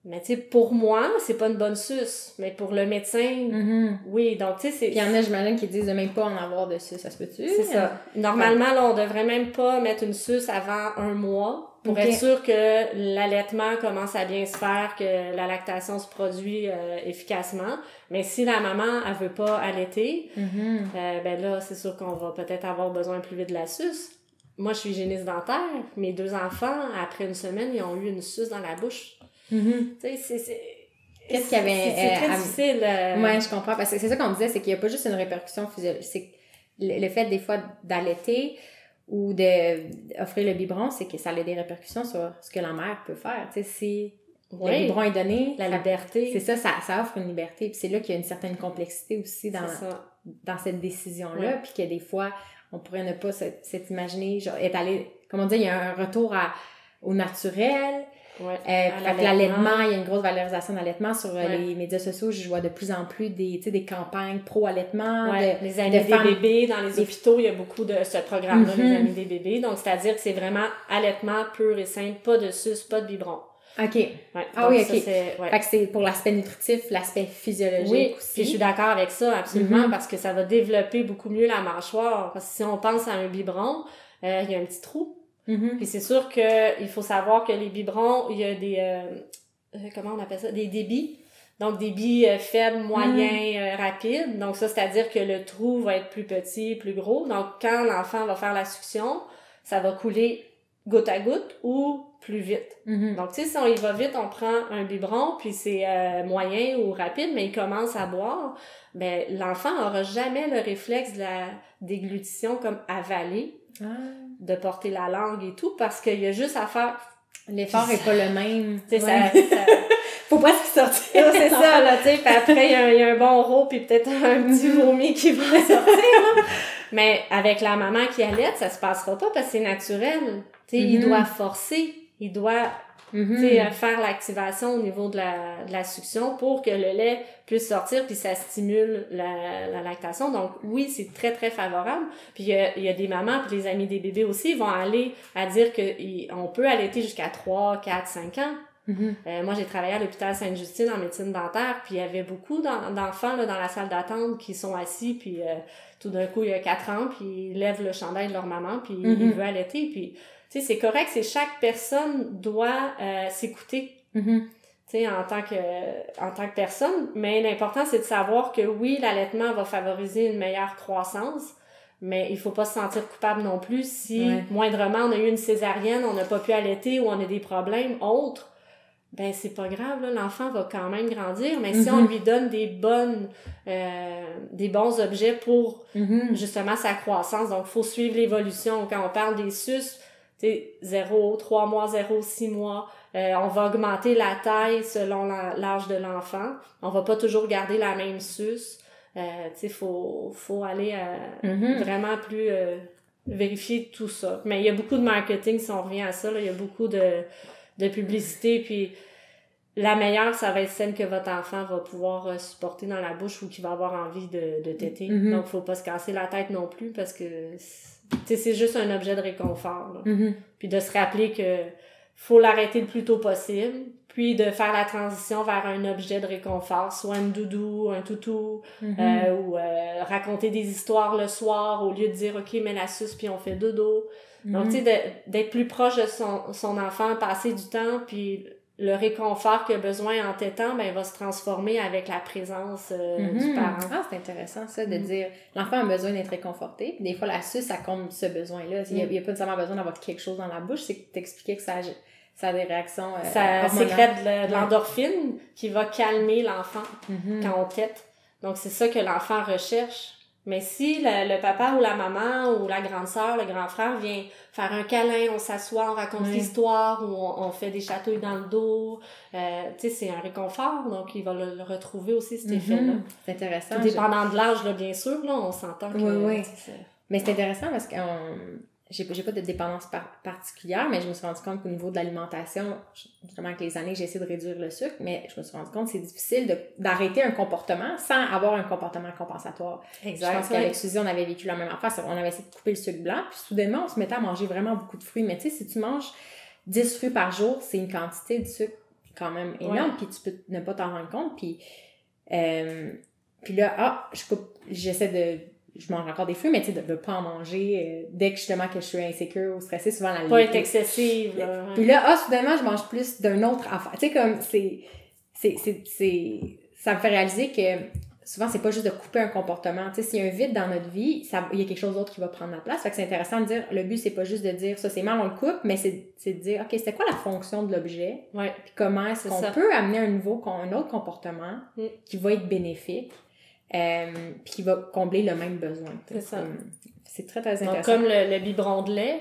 Mais tu sais, pour moi, c'est pas une bonne suce. Mais pour le médecin, oui. Donc, tu sais, c'est... Puis il y en a, j'imagine, qui disent de même pas en avoir de suce. Ça se peut-tu? C'est ça. Normalement, là, on devrait même pas mettre une suce avant 1 mois pour être sûr que l'allaitement commence à bien se faire, que la lactation se produit efficacement. Mais si la maman, elle veut pas allaiter, ben là, c'est sûr qu'on va peut-être avoir besoin plus vite de la suce. Moi, je suis hygiéniste dentaire. Mes 2 enfants, après 1 semaine, ils ont eu une suce dans la bouche. Tu sais, qu'est-ce qu'il y avait... C'est très difficile. Ouais, je comprends. Parce que c'est ça qu'on disait, c'est qu'il n'y a pas juste une répercussion physiologique. C'est le fait, des fois, d'allaiter ou d'offrir le biberon, c'est que ça a des répercussions sur ce que la mère peut faire. Tu sais, si le biberon est donné... La liberté. C'est ça offre une liberté. Puis c'est là qu'il y a une certaine complexité aussi dans cette décision-là. Puis que des fois, on pourrait ne pas s'imaginer, genre, être allé... Comme on dit, il y a un retour au naturel... l'allaitement, il y a une grosse valorisation de l'allaitement sur les médias sociaux. Je vois de plus en plus des campagnes pro-allaitement. Les amis des bébés, dans les hôpitaux, il y a beaucoup de ce programme-là, les amis des bébés. Donc, c'est-à-dire que c'est vraiment allaitement pur et simple, pas de suce, pas de biberon. OK. Ouais, ah oui, OK. Fait que c'est pour l'aspect nutritif, l'aspect physiologique aussi. Puis je suis d'accord avec ça, absolument, parce que ça va développer beaucoup mieux la mâchoire. Parce que si on pense à un biberon, il y a un petit trou. Puis c'est sûr que il faut savoir que les biberons, il y a des comment on appelle ça, des débits. Donc débits faibles, moyens, rapides. Donc ça, c'est-à-dire que le trou va être plus petit, plus gros. Donc quand l'enfant va faire la succion, ça va couler goutte à goutte ou plus vite. Donc tu sais, si on y va vite, on prend un biberon, puis c'est moyen ou rapide, mais il commence à boire, ben l'enfant aura jamais le réflexe de la déglutition comme avaler. De porter la langue et tout, parce qu'il y a juste à faire... L'effort est pas le même. Tu sais, ça... Faut pas se sortir. C'est ça, là, tu sais, puis après, il y a un bon rot, puis peut-être un petit vomi qui va sortir, là. Mais avec la maman qui allaite, ça se passera pas, parce que c'est naturel. Tu sais, il doit forcer, il doit... faire l'activation au niveau de la succion pour que le lait puisse sortir puis ça stimule la lactation. Donc oui, c'est très très favorable. Puis il y a des mamans puis les amis des bébés aussi vont aller à dire que on peut allaiter jusqu'à 3, 4, 5 ans. Moi, j'ai travaillé à l'hôpital Sainte-Justine en médecine dentaire, puis il y avait beaucoup d'enfants là, dans la salle d'attente qui sont assis, puis tout d'un coup, il y a 4 ans, puis ils lèvent le chandail de leur maman, puis ils veulent allaiter, puis tu sais, c'est correct, c'est chaque personne doit s'écouter, tu sais, en tant que personne, mais l'important, c'est de savoir que oui, l'allaitement va favoriser une meilleure croissance, mais il faut pas se sentir coupable non plus si, moindrement, on a eu une césarienne, on n'a pas pu allaiter ou on a des problèmes autres, ben c'est pas grave, là, l'enfant va quand même grandir, mais si on lui donne des bons objets pour, justement, sa croissance, donc il faut suivre l'évolution. Quand on parle des suces, tu sais, 0, 3 mois, 0, 6 mois, on va augmenter la taille selon l'âge de l'enfant. On va pas toujours garder la même suce. Tu sais, faut aller vraiment plus vérifier tout ça. Mais il y a beaucoup de marketing, si on revient à ça, là, il y a beaucoup de publicité, puis la meilleure, ça va être celle que votre enfant va pouvoir supporter dans la bouche ou qu'il va avoir envie de téter. Donc, faut pas se casser la tête non plus parce que c'est juste un objet de réconfort. Là. Puis de se rappeler que faut l'arrêter le plus tôt possible, puis de faire la transition vers un objet de réconfort, soit une doudou, un toutou, ou raconter des histoires le soir au lieu de dire « OK, mets la suce puis on fait dodo ». Donc, tu sais, d'être plus proche de son enfant, passer du temps, puis le réconfort qu'il a besoin en tétant, ben, il va se transformer avec la présence du parent. Ah, c'est intéressant, ça, de dire, l'enfant a besoin d'être réconforté, puis des fois, la suce, ça comble ce besoin-là. Il n'y a pas nécessairement besoin d'avoir quelque chose dans la bouche, c'est t'expliquer que ça Ça a des réactions ça hormonales. sécrète de l'endorphine qui va calmer l'enfant Mm-hmm. quand on tète. Donc, c'est ça que l'enfant recherche. Mais si le papa ou la maman ou la grande sœur, le grand frère vient faire un câlin, on s'assoit, on raconte l'histoire, ou on fait des chatouilles dans le dos, tu sais, c'est un réconfort, donc il va le retrouver aussi, cet effet-là. C'est intéressant. Tout dépendant de l'âge, là, bien sûr, là, on s'entend que... Oui. Mais c'est intéressant parce que j'ai pas de dépendance particulière, mais je me suis rendu compte qu'au niveau de l'alimentation, justement avec les années, j'ai essayé de réduire le sucre, mais je me suis rendu compte que c'est difficile d'arrêter un comportement sans avoir un comportement compensatoire. Exact. Je pense qu'avec Suzy, on avait vécu la même affaire. On avait essayé de couper le sucre blanc, puis soudainement, on se mettait à manger vraiment beaucoup de fruits. Mais tu sais, si tu manges 10 fruits par jour, c'est une quantité de sucre quand même énorme, puis tu peux ne pas t'en rendre compte. Puis là, je mange encore des fruits, mais tu sais, de pas en manger dès que justement que je suis insécure ou stressée, souvent la pas être excessive, là. Puis là, soudainement, je mange plus d'un autre affaire. Tu sais, comme, ça me fait réaliser que souvent, c'est pas juste de couper un comportement. Tu sais, s'il y a un vide dans notre vie, il y a quelque chose d'autre qui va prendre la place. Fait que c'est intéressant de dire, le but, c'est pas juste de dire, ça, c'est mal, on le coupe, mais c'est de dire, OK, c'était quoi la fonction de l'objet? Ouais. Puis comment est-ce qu'on peut amener un autre comportement qui va être bénéfique? Puis qui va combler le même besoin. C'est ça. C'est très, très intéressant. Donc, comme le biberon de lait,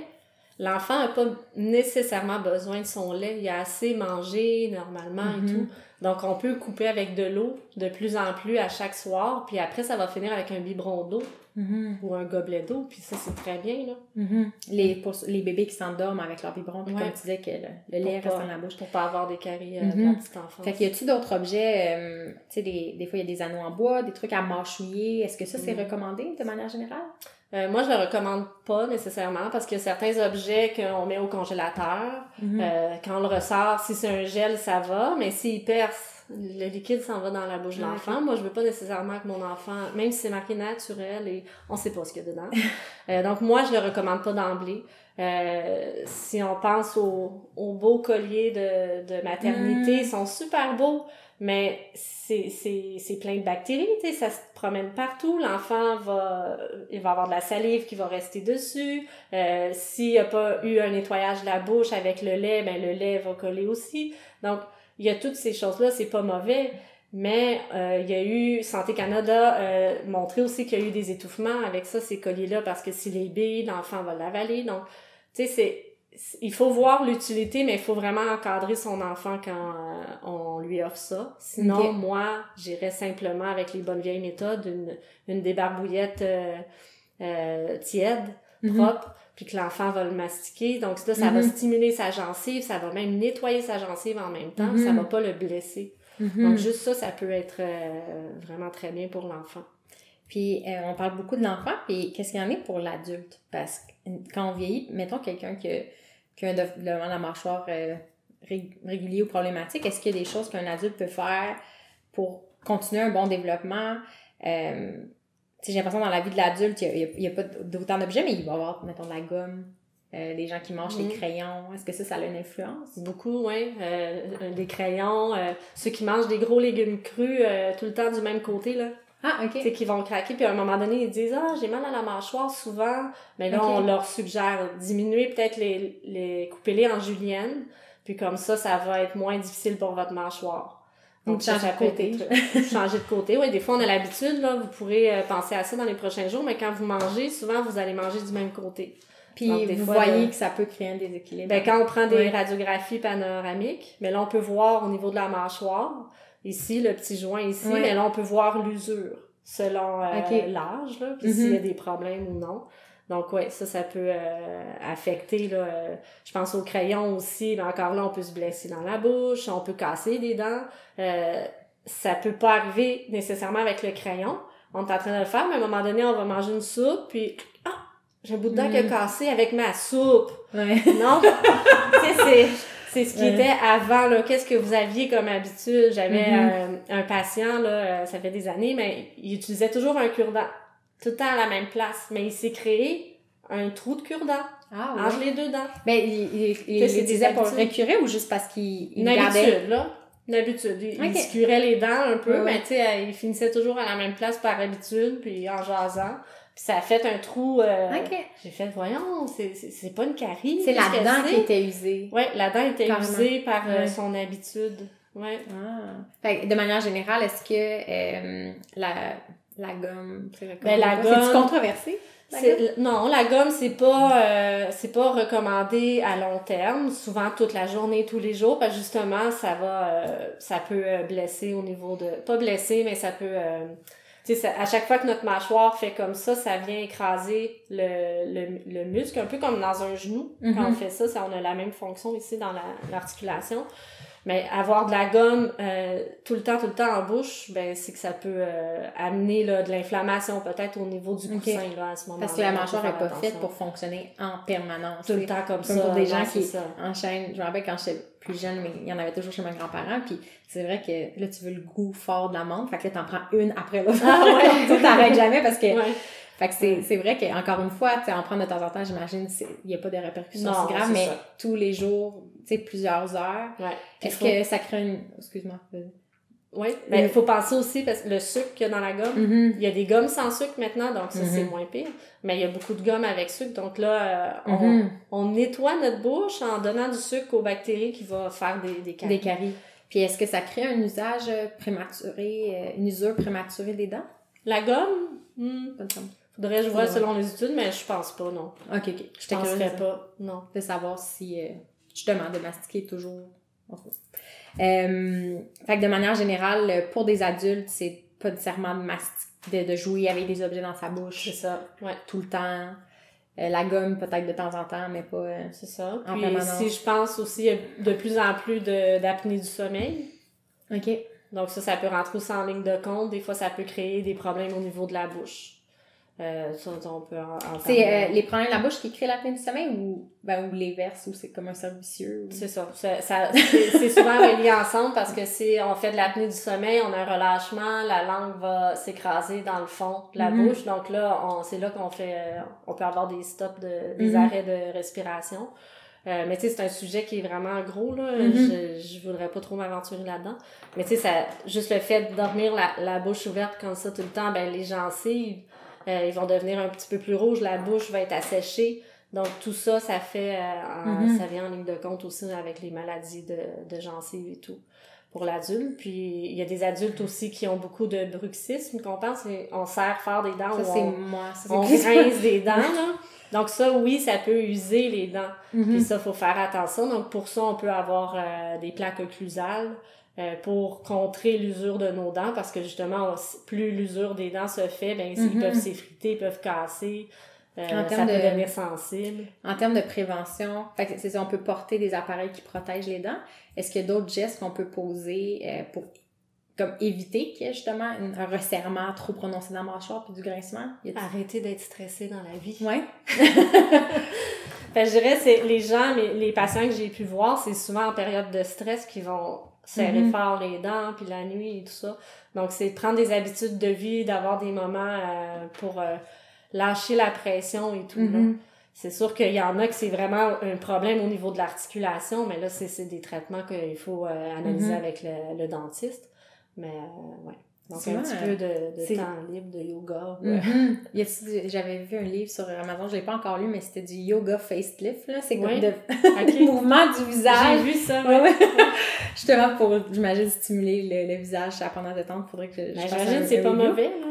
l'enfant n'a pas nécessairement besoin de son lait. Il a assez mangé normalement et tout. Donc, on peut couper avec de l'eau de plus en plus à chaque soir. Puis après, ça va finir avec un biberon d'eau ou un gobelet d'eau. Puis ça, c'est très bien, là. Pour les bébés qui s'endorment avec leur biberon, puis comme tu disais que le lait reste dans la bouche. Pour pas avoir des caries de la petite enfance. Fait qu'il y a-tu d'autres objets, tu sais, des fois, il y a des anneaux en bois, des trucs à mâchouiller. Est-ce que ça, c'est recommandé de manière générale? Moi, je le recommande pas nécessairement parce qu'il y a certains objets qu'on met au congélateur. Quand on le ressort, si c'est un gel, ça va, mais s'il perce, le liquide s'en va dans la bouche de l'enfant. Moi, je veux pas nécessairement que mon enfant, même si c'est marqué naturel et on sait pas ce qu'il y a dedans. Donc, moi, je le recommande pas d'emblée. Si on pense aux beaux colliers de maternité, ils sont super beaux. Mais c'est plein de bactéries, tu sais, ça se promène partout. L'enfant il va avoir de la salive qui va rester dessus. S'il n'y a pas eu un nettoyage de la bouche avec le lait, ben le lait va coller aussi. Donc, il y a toutes ces choses-là, c'est pas mauvais. Mais il y a eu, Santé Canada montré aussi qu'il y a eu des étouffements avec ça, ces colliers-là, parce que si les billes, l'enfant va l'avaler. Donc, tu sais, il faut voir l'utilité, mais il faut vraiment encadrer son enfant quand on lui offre ça. Sinon, moi, j'irais simplement avec les bonnes vieilles méthodes, une débarbouillette tiède, propre, puis que l'enfant va le mastiquer. Donc ça, ça va stimuler sa gencive, ça va même nettoyer sa gencive en même temps, ça va pas le blesser. Donc juste ça peut être vraiment très bien pour l'enfant. Puis, on parle beaucoup de l'enfant, puis qu'est-ce qu'il y en est pour l'adulte? Parce que quand on vieillit, mettons quelqu'un qui a un développement de la mâchoire régulier ou problématique, est-ce qu'il y a des choses qu'un adulte peut faire pour continuer un bon développement? J'ai l'impression que dans la vie de l'adulte, il y a pas d'autant d'objets, mais il va y avoir, mettons, de la gomme, les gens qui mangent les crayons. Est-ce que ça a une influence? Beaucoup, oui. Des crayons, ceux qui mangent des gros légumes crus tout le temps du même côté, là. Ah, OK. Tu sais, qui vont craquer, puis à un moment donné, ils disent « Ah, j'ai mal à la mâchoire souvent. » Mais là, on leur suggère diminuer peut-être couper-les en julienne, puis comme ça va être moins difficile pour votre mâchoire. Donc, changer de côté. Changer de côté, oui. Des fois, on a l'habitude, là, vous pourrez penser à ça dans les prochains jours, mais quand vous mangez, souvent, vous allez manger du même côté. Puis donc, vous voyez que ça peut créer un déséquilibre. Ben, quand on prend des radiographies panoramiques, mais là, on peut voir au niveau de la mâchoire, ici, le petit joint ici, mais là, on peut voir l'usure selon l'âge, là, puis s'il y a des problèmes ou non. Donc, ouais, ça peut affecter, là, je pense au crayon aussi, là, encore là, on peut se blesser dans la bouche, on peut casser des dents. Ça peut pas arriver nécessairement avec le crayon. On est en train de le faire, mais à un moment donné, on va manger une soupe, puis j'ai un bout de dent qui a cassé avec ma soupe. Ouais. Non? Tu sais, c'est ce qui était avant, là. Qu'est-ce que vous aviez comme habitude? J'avais un patient, là, ça fait des années, mais il utilisait toujours un cure-dent. Tout le temps à la même place. Mais il s'est créé un trou de cure-dent. Ah, ouais. Entre les deux dents. Mais il l'utilisait pour le récurer ou juste parce qu'il gardait? Habitude, là. Une habitude. Il se curait les dents un peu, mais tu sais, il finissait toujours à la même place par habitude, puis en jasant. Puis ça a fait un trou. OK. J'ai fait, voyons, c'est pas une carie. C'est la dent qui était usée. Oui, la dent était Carrément. usée par son habitude. Ouais. Ah. Fait que de manière générale, est-ce que la gomme, la gomme, c'est-tu controversé? Non, la gomme, c'est pas recommandé à long terme, souvent toute la journée, tous les jours, parce que justement, ça peut blesser au niveau de, pas blesser, mais ça peut, tu sais, à chaque fois que notre mâchoire fait comme ça vient écraser le muscle, un peu comme dans un genou. Quand on fait ça, on a la même fonction ici dans l'articulation. Mais avoir de la gomme tout le temps en bouche, ben c'est que ça peut amener là, de l'inflammation peut-être au niveau du coussin là, à ce moment-là. Parce que la mâchoire n'est pas faite pour fonctionner en permanence. Tout le temps comme ça. Pour des gens qui enchaînent. Je me rappelle quand j'étais plus jeune, mais il y en avait toujours chez mes grands-parents. Puis c'est vrai que là, tu veux le goût fort de la menthe. Fait que là, t'en prends une après l'autre. Ah ouais! Tu t'arrêtes jamais parce que... Ouais. Fait que c'est vrai qu'encore une fois, tu sais, en prendre de temps en temps, j'imagine, il n'y a pas de répercussions si graves, mais ça. Tous les jours, tu sais, plusieurs heures. Ouais. Est-ce que ça crée une... Excuse-moi. Oui, mais il faut penser aussi, parce que le sucre qu'il y a dans la gomme, il y a des gommes sans sucre maintenant, donc ça, c'est moins pire. Mais il y a beaucoup de gommes avec sucre, donc là, on nettoie notre bouche en donnant du sucre aux bactéries qui vont faire des caries. Des caries. Puis est-ce que ça crée un usage prématuré, une usure prématurée des dents? La gomme? Faudrait que je vois selon les études, mais je pense pas, non. OK. Je penserais pas, non. De savoir si, justement, de mastiquer toujours. Fait que de manière générale, pour des adultes, c'est pas nécessairement de jouer avec des objets dans sa bouche. C'est ça, ouais. Tout le temps. La gomme, peut-être de temps en temps, mais pas c'est ça. En puis permanence. Si je pense aussi, il y a de plus en plus d'apnée du sommeil. OK. Donc ça peut rentrer aussi en ligne de compte. Des fois, ça peut créer des problèmes au niveau de la bouche. Ça, on peut en c'est les problèmes de la bouche qui créent l'apnée du sommeil ou l'inverse, ou c'est comme un cercle vicieux? Ou... C'est ça. C'est souvent relié ensemble parce que si on fait de l'apnée du sommeil, on a un relâchement, la langue va s'écraser dans le fond de la bouche. Donc là, c'est là qu'on fait, on peut avoir des stops, des arrêts de respiration. Mais tu sais, c'est un sujet qui est vraiment gros, là. Je voudrais pas trop m'aventurer là-dedans. Mais tu sais, juste le fait de dormir la bouche ouverte comme ça tout le temps, ben les gencives, ils vont devenir un petit peu plus rouges, la bouche va être asséchée. Donc tout ça, ça fait, ça vient en ligne de compte aussi avec les maladies de gencives et tout pour l'adulte. Puis il y a des adultes aussi qui ont beaucoup de bruxisme, qu'on pense, on serre fort des dents, ça, on grince des dents, là. Donc ça, oui, ça peut user les dents. Puis ça, faut faire attention. Donc pour ça, on peut avoir des plaques occlusales pour contrer l'usure de nos dents, parce que justement, plus l'usure des dents se fait, ben ils peuvent s'effriter, ils peuvent casser. Ça peut devenir sensible. En termes de prévention, fait que c'est ça, on peut porter des appareils qui protègent les dents. Est-ce qu'il y a d'autres gestes qu'on peut poser pour comme éviter qu'il y ait justement un resserrement trop prononcé dans la mâchoire puis du grincement? Arrêter d'être stressé dans la vie. Ouais. Fait, je dirais, c'est les gens, les patients que j'ai pu voir, c'est souvent en période de stress qu'ils vont serrer fort les dents, puis la nuit et tout ça. Donc, c'est de prendre des habitudes de vie, d'avoir des moments pour lâcher la pression et tout, là. C'est sûr qu'il y en a que c'est vraiment un problème au niveau de l'articulation, mais là, c'est des traitements qu'il faut analyser avec le dentiste. Mais, ouais. Donc, un petit peu de temps libre, de yoga. J'avais vu un livre sur Amazon, je l'ai pas encore lu, mais c'était du yoga facelift, là. C'est comme de mouvement du visage. J'ai vu ça, ouais. Justement pour, j'imagine, stimuler le visage à pendant de temps. Il faudrait que j'imagine que c'est pas mauvais, là.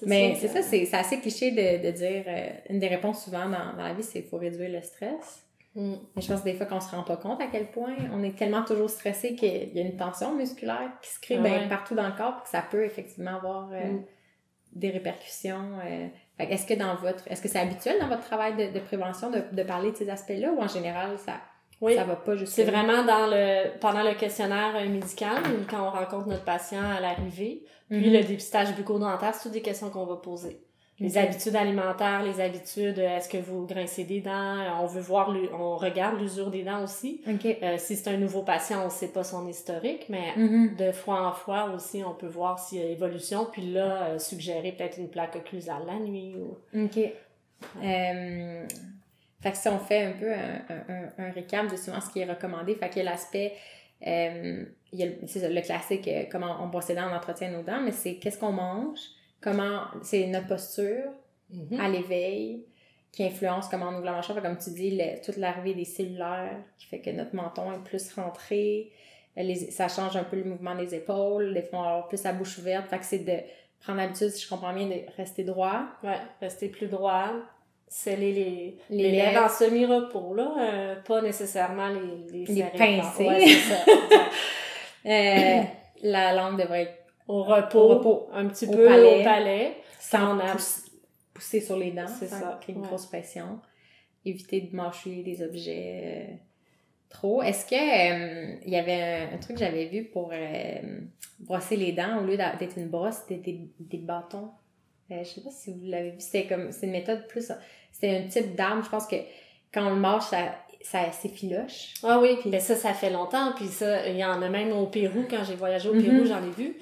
Mais c'est ça, c'est assez cliché de dire, une des réponses souvent dans la vie, c'est qu'il faut réduire le stress. Mais je pense que des fois qu'on se rend pas compte à quel point on est tellement toujours stressé qu'il y a une tension musculaire qui se crée partout dans le corps, que ça peut effectivement avoir des répercussions. Est-ce que c'est habituel dans votre travail de prévention de parler de ces aspects-là, ou en général ça va pas jusque-là? C'est vraiment pendant le questionnaire médical, quand on rencontre notre patient à l'arrivée, puis le dépistage bucco-dentaire, c'est toutes des questions qu'on va poser. Les habitudes alimentaires, les habitudes, est-ce que vous grincez des dents? On veut voir, on regarde l'usure des dents aussi. Si c'est un nouveau patient, on sait pas son historique, mais de fois en fois aussi, on peut voir s'il y a évolution, puis là, suggérer peut-être une plaque occlusale la nuit. Fait que si on fait un peu un récap de souvent ce qui est recommandé, fait qu'il y a l'aspect, il y a le classique, comment on brosse les dents, on entretient nos dents, mais c'est qu'est-ce qu'on mange, comment, c'est notre posture, à l'éveil, qui influence comment on ouvre la mâchoire. Comme tu dis, toute l'arrivée des cellulaires, qui fait que notre menton est plus rentré. Ça change un peu le mouvement des épaules. Des fois, on va avoir plus la bouche ouverte. Fait que c'est de prendre l'habitude, si je comprends bien, de rester droit. Ouais, rester plus droit. Sceller les lèvres en semi-repos, là. Pas nécessairement les pincer. Ouais, c'est ça. La langue devrait être au repos. Un petit peu au palais. Sans pousser sur les dents. C'est ça. Créer une grosse pression. Éviter de mâcher des objets trop. Est-ce que il y avait un truc que j'avais vu pour brosser les dents, au lieu d'être une brosse, c'était des bâtons? Je sais pas si vous l'avez vu. C'est une méthode plus... C'était un type d'arme. Je pense que quand on le mâche, ça s'effiloche. Ah oui, puis ça fait longtemps. Puis ça, il y en a même au Pérou. Quand j'ai voyagé au Pérou, j'en ai vu.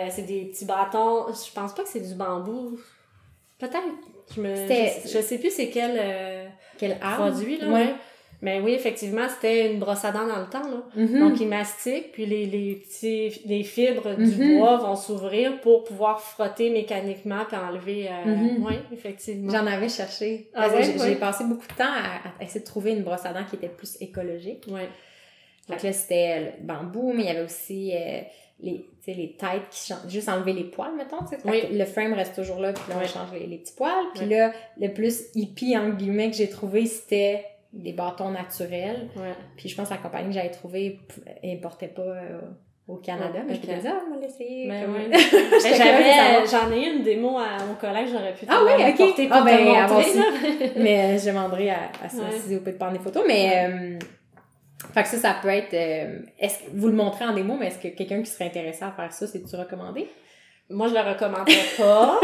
C'est des petits bâtons. Je pense pas que c'est du bambou. Peut-être. Je sais plus c'est quel produit, là. Ouais. Mais oui, effectivement, c'était une brosse à dents dans le temps, là. Donc, ils mastiquent, puis les fibres du bois vont s'ouvrir pour pouvoir frotter mécaniquement puis enlever... Oui, effectivement. J'en avais cherché. J'ai passé beaucoup de temps à essayer de trouver une brosse à dents qui était plus écologique. Oui. Donc là, c'était le bambou, mais il y avait aussi les têtes qui changent, juste enlever les poils, mettons, tu sais. Oui. Le frame reste toujours là, puis là, on change les petits poils. Puis là, le plus hippie, entre guillemets, que j'ai trouvé, c'était des bâtons naturels. Ouais. Puis je pense que la compagnie que j'avais trouvée importait pas au Canada, mais je me disais, on va l'essayer. Ben comme... oui. J'en ai eu une démo au collège, j'aurais pu porter pour te montrer. Mais je demanderai à si vous pouvez prendre des photos, mais... Fait que ça peut être... est-ce que vous le montrez en démo, mais est-ce que quelqu'un qui serait intéressé à faire ça, c'est-tu recommandé? Moi, je le recommanderais pas.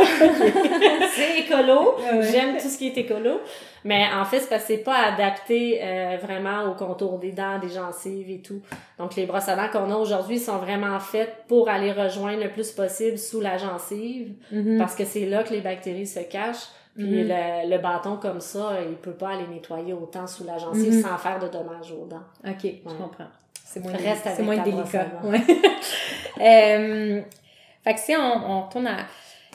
C'est écolo. J'aime tout ce qui est écolo. Mais en fait, c'est parce que c'est pas adapté vraiment au contour des dents, des gencives et tout. Donc, les brosses à dents qu'on a aujourd'hui sont vraiment faites pour aller rejoindre le plus possible sous la gencive. Parce que c'est là que les bactéries se cachent. Puis le bâton comme ça, il peut pas aller nettoyer autant sous la gencive sans faire de dommages aux dents. OK, je comprends. C'est moins délicat. Fait que si on tourne à...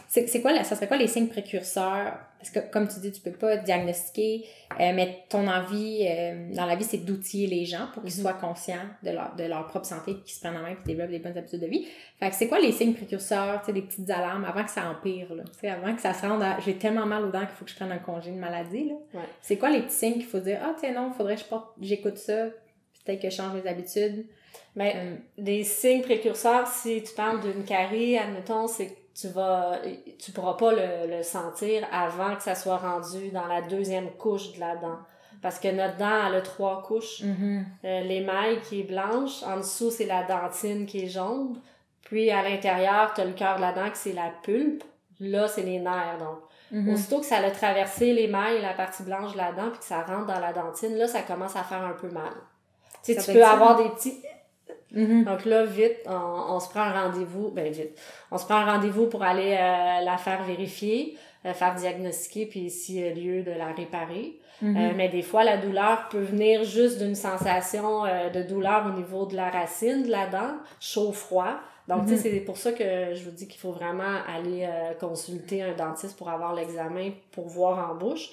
ça serait quoi les signes précurseurs? Parce que, comme tu dis, tu peux pas diagnostiquer, mais ton envie dans la vie, c'est d'outiller les gens pour qu'ils soient conscients de leur propre santé, qu'ils se prennent en main et qu'ils développent des bonnes habitudes de vie. Fait que c'est quoi les signes précurseurs, tu sais, des petites alarmes avant que ça empire, là? Tu sais, avant que ça se rende à j'ai tellement mal aux dents qu'il faut que je prenne un congé de maladie, là. Ouais. C'est quoi les petits signes qu'il faut dire, tiens, non, faudrait que j'écoute ça, peut-être que je change mes habitudes? Mais des signes précurseurs, si tu parles d'une carie, admettons, c'est que tu pourras pas le sentir avant que ça soit rendu dans la deuxième couche de la dent. Parce que notre dent, elle a 3 couches. L'émail qui est blanche, en dessous, c'est la dentine qui est jaune. Puis à l'intérieur, tu as le cœur de la dent qui c'est la pulpe. Là, c'est les nerfs, donc. Aussitôt que ça a traversé l'émail, la partie blanche de la dent, puis que ça rentre dans la dentine, là, ça commence à faire un peu mal. Tu sais, tu peux avoir des petits... Donc là, vite, on se prend un rendez-vous, on se prend un rendez-vous pour aller la faire vérifier, faire diagnostiquer, puis s'il y a lieu de la réparer. Mais des fois, la douleur peut venir juste d'une sensation de douleur au niveau de la racine de la dent, chaud-froid. Donc, tu sais, c'est pour ça que je vous dis qu'il faut vraiment aller consulter un dentiste pour avoir l'examen, pour voir en bouche.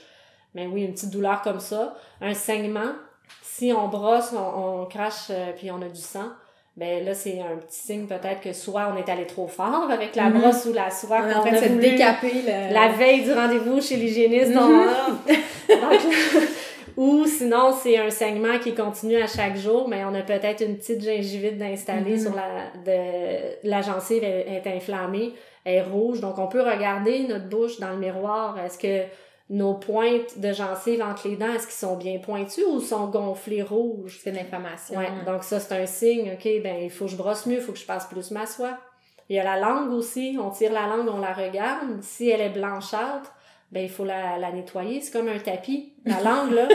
Mais oui, une petite douleur comme ça, un saignement. Si on brosse, on crache puis on a du sang, ben là, c'est un petit signe peut-être que soit on est allé trop fort avec la brosse ou la soie qu'on a voulu décaper la veille du rendez-vous chez l'hygiéniste. Ou sinon, c'est un saignement qui continue à chaque jour, mais on a peut-être une petite gingivite d'installer sur la gencive est inflammée, elle est rouge. Donc, on peut regarder notre bouche dans le miroir. Est-ce que nos pointes de gencives entre les dents, est-ce qu'ils sont bien pointus ou sont gonflés rouges? C'est de l'inflammation. Ouais. Donc ça, c'est un signe. OK, il faut que je brosse mieux, il faut que je passe plus ma soie. Il y a la langue aussi. On tire la langue, on la regarde. Si elle est blanchâtre, il faut la nettoyer. C'est comme un tapis. La langue, là,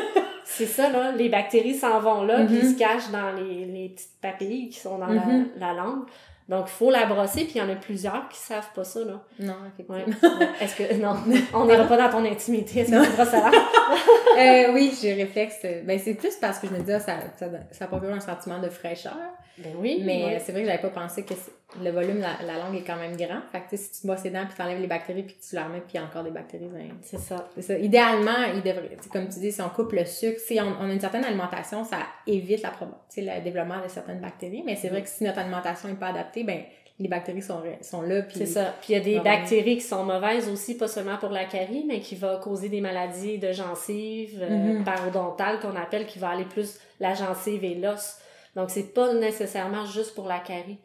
c'est ça, là. Les bactéries s'en vont là, puis ils se cachent dans les petites papilles qui sont dans la langue. Donc, il faut la brosser, puis il y en a plusieurs qui savent pas ça, là. Non, effectivement. Ouais. Est-ce que... Non, on n'ira pas dans ton intimité. Est-ce que tu brosses la langue? Oui, j'ai réflexe. C'est plus parce que je me dis, ça procure un sentiment de fraîcheur. Ben oui. Mais c'est vrai que j'avais pas pensé que le volume, la langue est quand même grand. Fait que, si tu te brosses les dents, puis tu enlèves les bactéries, puis que tu la remets, puis il y a encore des bactéries, ben... C'est ça. C'est ça. Idéalement, il devrait, comme tu dis, si on coupe le sucre, si on a une certaine alimentation, ça évite le développement de certaines bactéries. Mais c'est vrai que si notre alimentation n'est pas adaptée, ben les bactéries sont là. Puis c'est ça. Puis il y a des bactéries qui sont mauvaises aussi, pas seulement pour la carie, mais qui va causer des maladies de gencives, parodontales qu'on appelle, qui va aller plus la gencive et l'os. Donc, c'est pas nécessairement juste pour la carie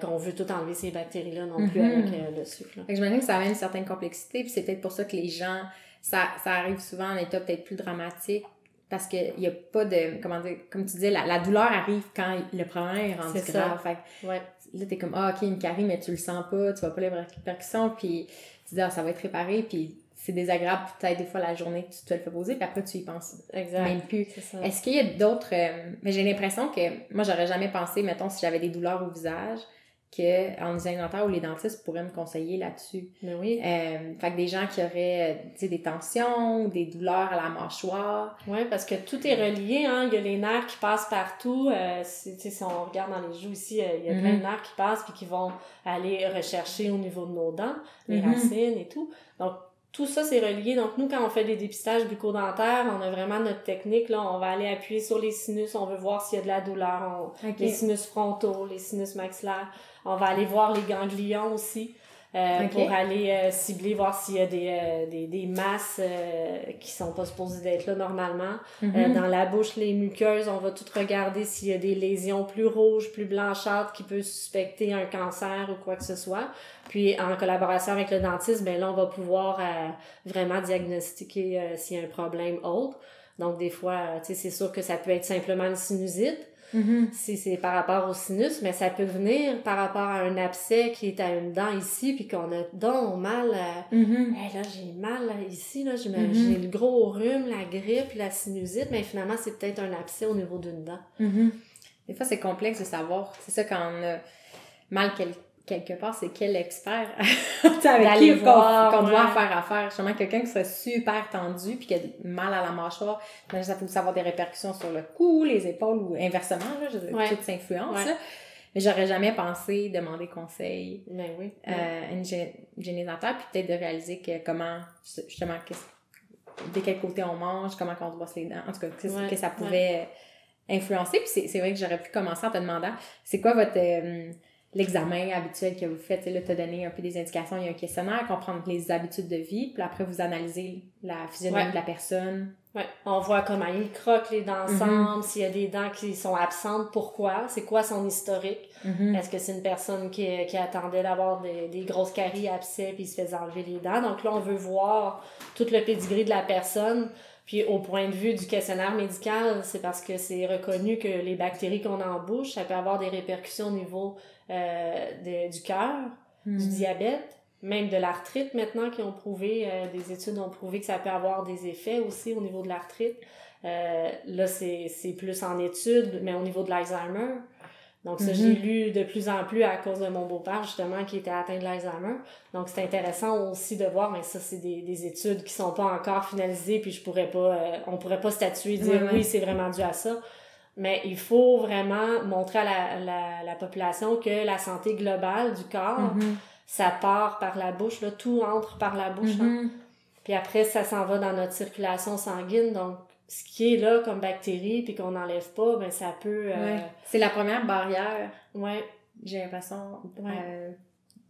qu'on veut tout enlever ces bactéries-là non plus avec le sucre. Là. Fait que j'imagine que ça amène une certaine complexité, puis c'est peut-être pour ça que les gens, ça arrive souvent en état peut-être plus dramatique, parce qu'il y a pas de, comment dire, comme tu dis, la douleur arrive quand le problème est rendu grave. Fait que là, t'es comme, OK, une carie, mais tu le sens pas, tu vois pas les répercussions, puis tu dis, ça va être réparé, puis c'est désagréable peut-être des fois la journée que tu te le fais poser, puis après tu y penses même plus. Est-ce qu'il y a d'autres... mais j'ai l'impression que moi, j'aurais jamais pensé, mettons, si j'avais des douleurs au visage, qu'en design dentaire ou les dentistes pourraient me conseiller là-dessus. Mais oui. Fait que des gens qui auraient des tensions, des douleurs à la mâchoire. Oui, parce que tout est relié, hein. Il y a les nerfs qui passent partout. Si on regarde dans les joues ici, il y a plein de nerfs qui passent puis qui vont aller rechercher au niveau de nos dents, les racines et tout. Donc, tout ça, c'est relié. Donc, nous, quand on fait des dépistages bucco-dentaires, on a vraiment notre technique. Là, on va aller appuyer sur les sinus. On veut voir s'il y a de la douleur. Les sinus frontaux, les sinus maxillaires. On va aller voir les ganglions aussi pour aller cibler, voir s'il y a des masses qui sont pas supposées d'être là normalement. Dans la bouche, les muqueuses, on va tout regarder s'il y a des lésions plus rouges, plus blanchâtres qui peuvent suspecter un cancer ou quoi que ce soit. Puis, en collaboration avec le dentiste, ben là, on va pouvoir vraiment diagnostiquer s'il y a un problème autre. Donc, des fois, tu sais, c'est sûr que ça peut être simplement une sinusite, si c'est par rapport au sinus, mais ça peut venir par rapport à un abcès qui est à une dent ici, puis qu'on a donc mal. Hey, là, j'ai mal ici, là, j'ai le gros rhume, la grippe, la sinusite, mais finalement, c'est peut-être un abcès au niveau d'une dent. Des fois, c'est complexe de savoir. C'est ça, quand on a mal quelque part, c'est quel expert avec qui qu'on doit faire affaire. Justement, quelqu'un qui serait super tendu puis qui a mal à la mâchoire, ça peut aussi avoir des répercussions sur le cou, les épaules ou inversement, là, toutes s'influencent. Mais j'aurais jamais pensé demander conseil à une hygiéniste dentaire, puis peut-être de réaliser que comment, justement, de quel côté on mange, comment on se brosse les dents, en tout cas, que ça pouvait influencer. Puis c'est vrai que j'aurais pu commencer en te demandant, c'est quoi votre... l'examen habituel que vous faites, là, t'as donné un peu des indications, il y a un questionnaire, comprendre les habitudes de vie, puis après, vous analysez la physionomie de la personne. Ouais, on voit comment il croque les dents ensemble, s'il y a des dents qui sont absentes, pourquoi, c'est quoi son historique, est-ce que c'est une personne qui attendait d'avoir des grosses caries, abcès, puis il se faisait enlever les dents, donc là, on veut voir tout le pedigree de la personne. Puis au point de vue du questionnaire médical, c'est parce que c'est reconnu que les bactéries qu'on a en bouche, ça peut avoir des répercussions au niveau du cœur, du diabète, même de l'arthrite maintenant qui ont prouvé, des études ont prouvé que ça peut avoir des effets aussi au niveau de l'arthrite. Là, c'est plus en études, mais au niveau de l'Alzheimer. Donc ça, j'ai lu de plus en plus à cause de mon beau-père, justement, qui était atteint de l'Alzheimer. Donc c'est intéressant aussi de voir, mais ça, c'est des études qui sont pas encore finalisées, puis on pourrait pas statuer, dire oui, c'est vraiment dû à ça. Mais il faut vraiment montrer à la population que la santé globale du corps, ça part par la bouche, là, tout entre par la bouche. Hein. Puis après, ça s'en va dans notre circulation sanguine, donc ce qui est là comme bactérie puis qu'on n'enlève pas, ben ça peut... C'est la première barrière. J'ai l'impression.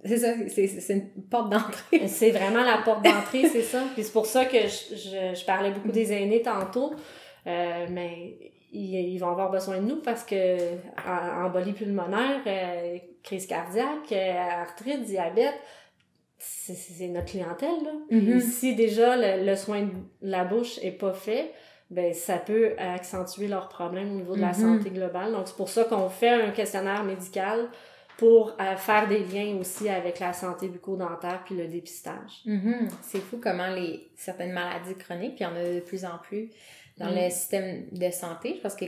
C'est ça, c'est une porte d'entrée. C'est vraiment la porte d'entrée, c'est ça. Puis c'est pour ça que je parlais beaucoup des aînés tantôt, mais ils vont avoir besoin de nous parce que embolie pulmonaire, crise cardiaque, arthrite, diabète, c'est notre clientèle, là. Puis si déjà le soin de la bouche est pas fait, ben ça peut accentuer leurs problèmes au niveau de la santé globale. Donc c'est pour ça qu'on fait un questionnaire médical pour faire des liens aussi avec la santé bucco-dentaire puis le dépistage. C'est fou comment certaines maladies chroniques, puis il y en a de plus en plus dans le système de santé. Je pense que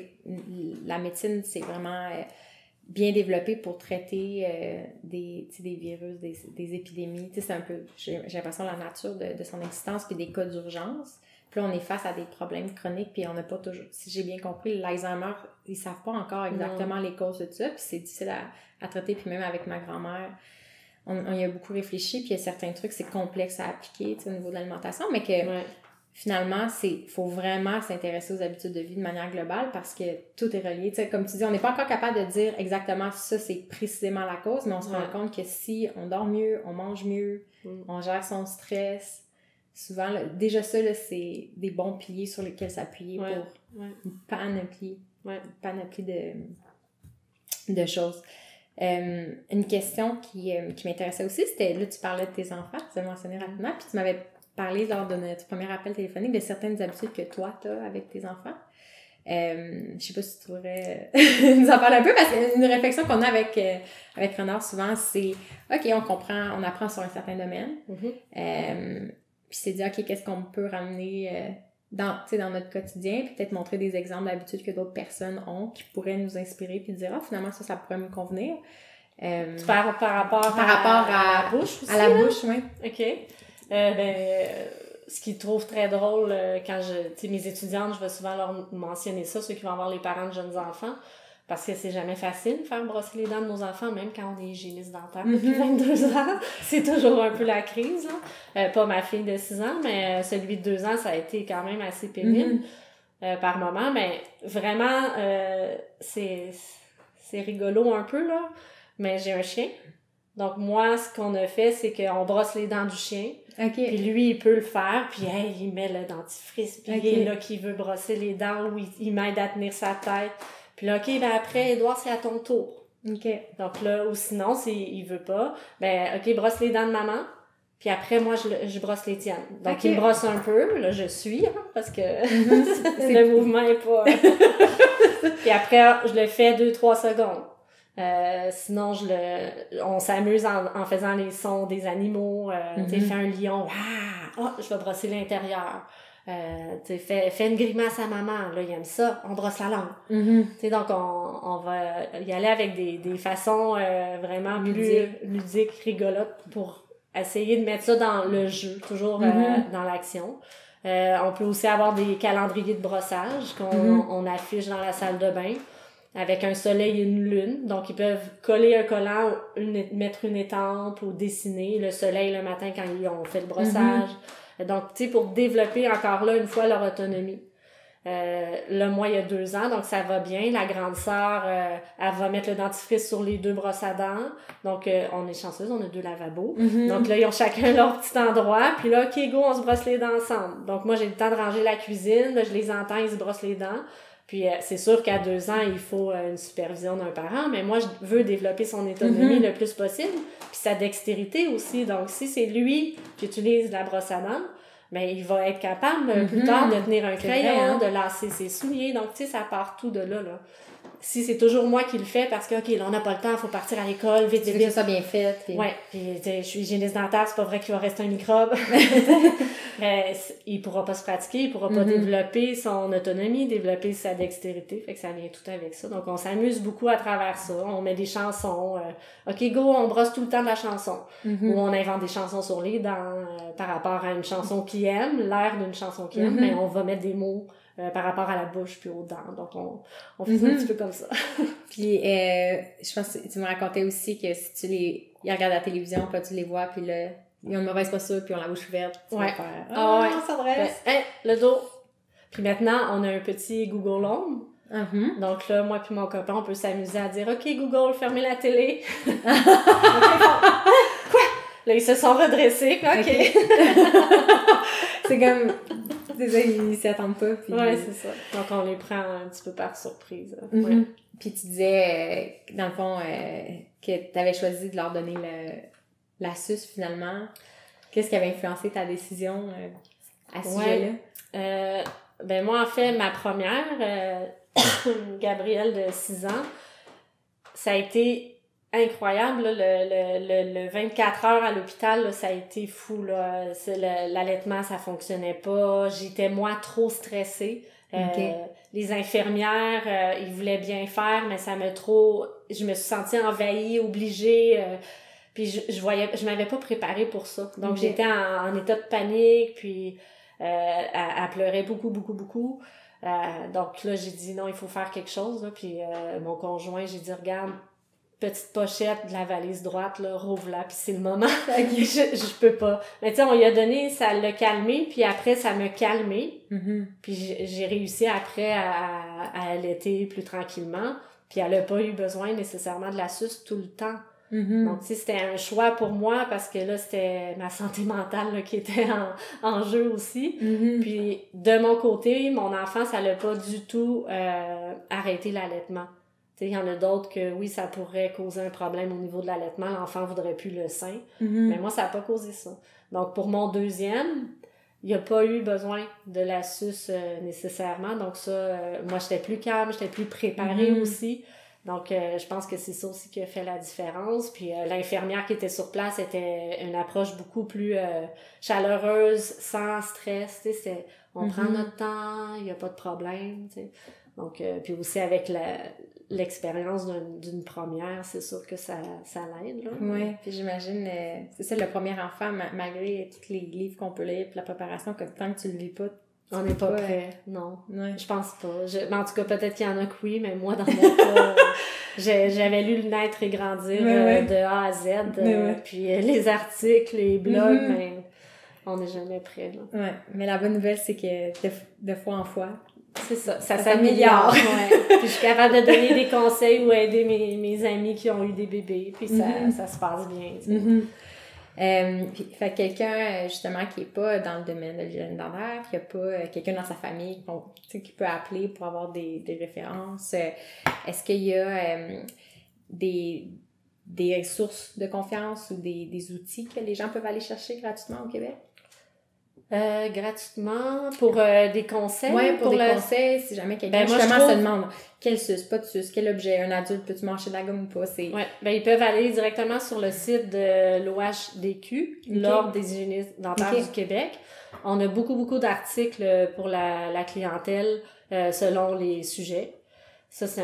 la médecine, c'est vraiment bien développé pour traiter des virus, des épidémies. C'est un peu, j'ai l'impression, la nature de son existence, puis des cas d'urgence. Puis là, on est face à des problèmes chroniques, puis on n'a pas toujours... Si j'ai bien compris, l'Alzheimer, ils savent pas encore exactement les causes de ça, puis c'est difficile à traiter. Puis même avec ma grand-mère, on y a beaucoup réfléchi, puis il y a certains trucs, c'est complexe à appliquer, tu sais, au niveau de l'alimentation, mais que finalement, faut vraiment s'intéresser aux habitudes de vie de manière globale parce que tout est relié. Tu sais, comme tu dis, on n'est pas encore capable de dire exactement ça, c'est précisément la cause, mais on se rend compte que si on dort mieux, on mange mieux, on gère son stress, souvent, là, déjà ça, là, c'est des bons piliers sur lesquels s'appuyer pour une panoplie de choses. Une question qui m'intéressait aussi, c'était, là, tu parlais de tes enfants, tu as mentionné rapidement, puis tu m'avais parlé lors de notre premier appel téléphonique de certaines habitudes que toi, tu as avec tes enfants. Je sais pas si tu pourrais nous en parler un peu, parce qu'une réflexion qu'on a avec Renard souvent, c'est OK, on apprend sur un certain domaine, puis c'est dire OK, qu'est-ce qu'on peut ramener dans notre quotidien, puis peut-être montrer des exemples d'habitudes que d'autres personnes ont qui pourraient nous inspirer, puis dire finalement ça pourrait me convenir. Par rapport à la bouche aussi? À la bouche, oui. OK. Ce qu'ils trouvent très drôle, quand mes étudiantes, je vais souvent leur mentionner ça, ceux qui vont avoir les parents de jeunes enfants, parce que c'est jamais facile de faire brosser les dents de nos enfants, même quand on est hygiéniste dentaire depuis 22 ans. C'est toujours un peu la crise, là. Pas ma fille de 6 ans, mais celui de 2 ans, ça a été quand même assez pénible par moment, mais vraiment, c'est rigolo un peu, là. Mais j'ai un chien. Donc, moi, ce qu'on a fait, c'est qu'on brosse les dents du chien. Okay. Puis lui, il peut le faire. Puis, il met le dentifrice. Puis, il est là qui veut brosser les dents ou il m'aide à tenir sa tête. Puis là, OK, après, Édouard, c'est à ton tour. OK. Donc là, ou sinon, s'il veut pas, OK, brosse les dents de maman. Puis après, moi, je brosse les tiennes. Donc, il me brosse un peu. Là, je suis, parce que le mouvement est pas... Puis après, je le fais 2-3 secondes. Sinon, on s'amuse en faisant les sons des animaux. Tu sais, fais un lion. Je vais brosser l'intérieur. Tu sais, fais une grimace à maman. Là, il aime ça. On brosse la langue. Tu sais, donc, on va y aller avec des façons vraiment plus ludiques, rigolotes pour essayer de mettre ça dans le jeu, toujours dans l'action. On peut aussi avoir des calendriers de brossage qu'on affiche dans la salle de bain, avec un soleil et une lune. Donc, ils peuvent coller un collant, mettre une étampe ou dessiner le soleil le matin quand ils ont fait le brossage. Donc, tu sais, pour développer encore là, une fois, leur autonomie. Là, moi, il y a 2 ans, donc ça va bien. La grande sœur, elle va mettre le dentifrice sur les 2 brosses à dents. Donc, on est chanceuse, on a 2 lavabos. Donc là, ils ont chacun leur petit endroit. Puis là, OK, go, on se brosse les dents ensemble. Donc, moi, j'ai le temps de ranger la cuisine. Là, je les entends, ils se brossent les dents. Puis c'est sûr qu'à 2 ans, il faut une supervision d'un parent, mais moi, je veux développer son autonomie le plus possible, puis sa dextérité aussi. Donc, si c'est lui qui utilise la brosse à dents, ben il va être capable plus tard de tenir un crayon, de lasser ses souliers. Donc, tu sais, ça part tout de là. Si c'est toujours moi qui le fais parce que, OK, là, on n'a pas le temps, il faut partir à l'école, vite. Tu veux que ça soit bien fait. Puis... Ouais, puis je suis hygiéniste dentaire, c'est pas vrai qu'il va rester un microbe. Mais il pourra pas se pratiquer, il pourra pas développer son autonomie, développer sa dextérité. Fait que ça vient tout avec ça. Donc, on s'amuse beaucoup à travers ça. On met des chansons. OK, go, on brosse tout le temps de la chanson. Ou on invente des chansons sur les dents par rapport à une chanson qu'il aime, l'air d'une chanson qu'il aime, mais on va mettre des mots par rapport à la bouche puis aux dents. Donc, on fait ça un petit peu comme ça. Puis, je pense que tu me racontais aussi que si ils regardent la télévision, puis tu les vois, puis là, ils ont une mauvaise posture, puis ils ont la bouche ouverte. Tu vas faire, ça dresse. Le dos. Puis maintenant, on a un petit Google Home. Donc là, moi puis mon copain, on peut s'amuser à dire « OK, Google, fermez la télé. » Quoi? Là, ils se sont redressés. OK. C'est comme... C'est ça, ils s'y attendent pas. Puis... Ouais, c'est ça. Donc, on les prend un petit peu par surprise. Puis tu disais, dans le fond, que tu avais choisi de leur donner la suce, finalement. Qu'est-ce qui avait influencé ta décision à ce sujet-là? Ben moi, en fait, ma première, Gabrielle de 6 ans, ça a été incroyable, là, le 24 heures à l'hôpital, là, ça a été fou, là. L'allaitement, ça fonctionnait pas. J'étais, moi, trop stressée. Les infirmières, ils voulaient bien faire, mais je me suis sentie envahie, obligée. Puis je m'avais pas préparée pour ça. Donc, j'étais en état de panique, puis Elle pleurait beaucoup, beaucoup, beaucoup. Donc là, j'ai dit non, il faut faire quelque chose. Là. Puis mon conjoint, j'ai dit, regarde, petite pochette de la valise droite, là, rouvre-la, puis c'est le moment. je peux pas. Mais tu sais, on lui a donné, ça l'a calmé, puis après, ça m'a calmé. Puis j'ai réussi après à allaiter plus tranquillement. Puis elle a pas eu besoin nécessairement de la suce tout le temps. Donc, tu sais, c'était un choix pour moi parce que là, c'était ma santé mentale là, qui était en jeu aussi. Puis, de mon côté, mon enfant, ça l'a pas du tout arrêté l'allaitement. Tu sais, il y en a d'autres que, oui, ça pourrait causer un problème au niveau de l'allaitement. L'enfant voudrait plus le sein. Mais moi, ça a pas causé ça. Donc, pour mon deuxième, il n'y a pas eu besoin de la suce nécessairement. Donc, ça, moi, j'étais plus calme, j'étais plus préparée aussi. Donc, je pense que c'est ça aussi qui a fait la différence. Puis, l'infirmière qui était sur place était une approche beaucoup plus chaleureuse, sans stress. Tu sais, on prend notre temps, il n'y a pas de problème. Tu sais. Donc, puis aussi avec l'expérience d'une première, c'est sûr que ça l'aide. Là. Oui, puis j'imagine, c'est ça, le premier enfant, malgré tous les livres qu'on peut lire, puis la préparation, que tant que tu le vis pas, on n'est pas prêt, non. Ouais. Je pense pas. Mais en tout cas, peut-être qu'il y en a que oui, mais moi, dans mon cas, j'avais lu Le Naître et Grandir de A à Z, puis les articles, les blogs, mais on n'est jamais prêt. Là. Ouais, mais la bonne nouvelle, c'est que de fois en fois, c'est ça s'améliore. Ouais. Puis je suis capable de donner des conseils ou aider mes amis qui ont eu des bébés, puis ça se passe bien. Fait quelqu'un justement qui est pas dans le domaine de l'hygiène dentaire, qui a pas quelqu'un dans sa famille qui peut appeler pour avoir des références, est-ce qu'il y a des ressources de confiance ou des outils que les gens peuvent aller chercher gratuitement au Québec? Gratuitement pour des conseils. Oui, pour des conseils, si jamais quelqu'un justement se demande quelle suce, pas de suce, quel objet, un adulte peut-tu manger de la gomme ou pas, ils peuvent aller directement sur le site de l'OHDQ, l'Ordre des hygiénistes dentaires du Québec. On a beaucoup d'articles pour la clientèle selon les sujets. Ça, c'est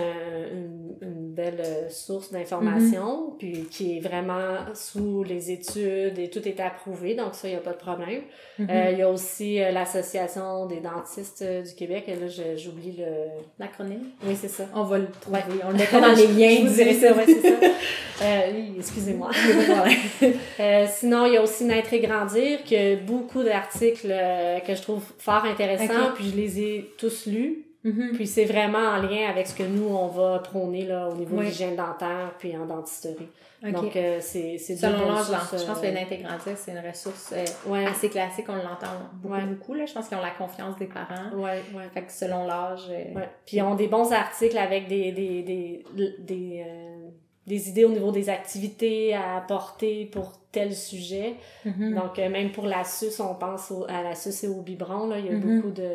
une belle source d'information, puis qui est vraiment sous les études et tout est approuvé, donc ça, il n'y a pas de problème. Il y a aussi l'Association des dentistes du Québec, et là, j'oublie l'acronyme. Oui, c'est ça. On va le trouver, on le mettra dans les liens. Je vous dirai ça, c'est ça. Excusez-moi. Sinon, il y a aussi Naître et Grandir, qui a beaucoup d'articles que je trouve fort intéressants, puis je les ai tous lus. Puis c'est vraiment en lien avec ce que nous, on va prôner là, au niveau de l'hygiène dentaire puis en dentisterie. Donc, c'est selon l'âge, je pense que le Naître et Grandir, c'est une ressource assez classique. On l'entend beaucoup. Là. Je pense qu'ils ont la confiance des parents. Fait que selon l'âge... Puis ils ont des bons articles avec des idées au niveau des activités à apporter pour tel sujet. Donc, même pour la suce, on pense à la suce et au biberon. Là, il y a beaucoup de...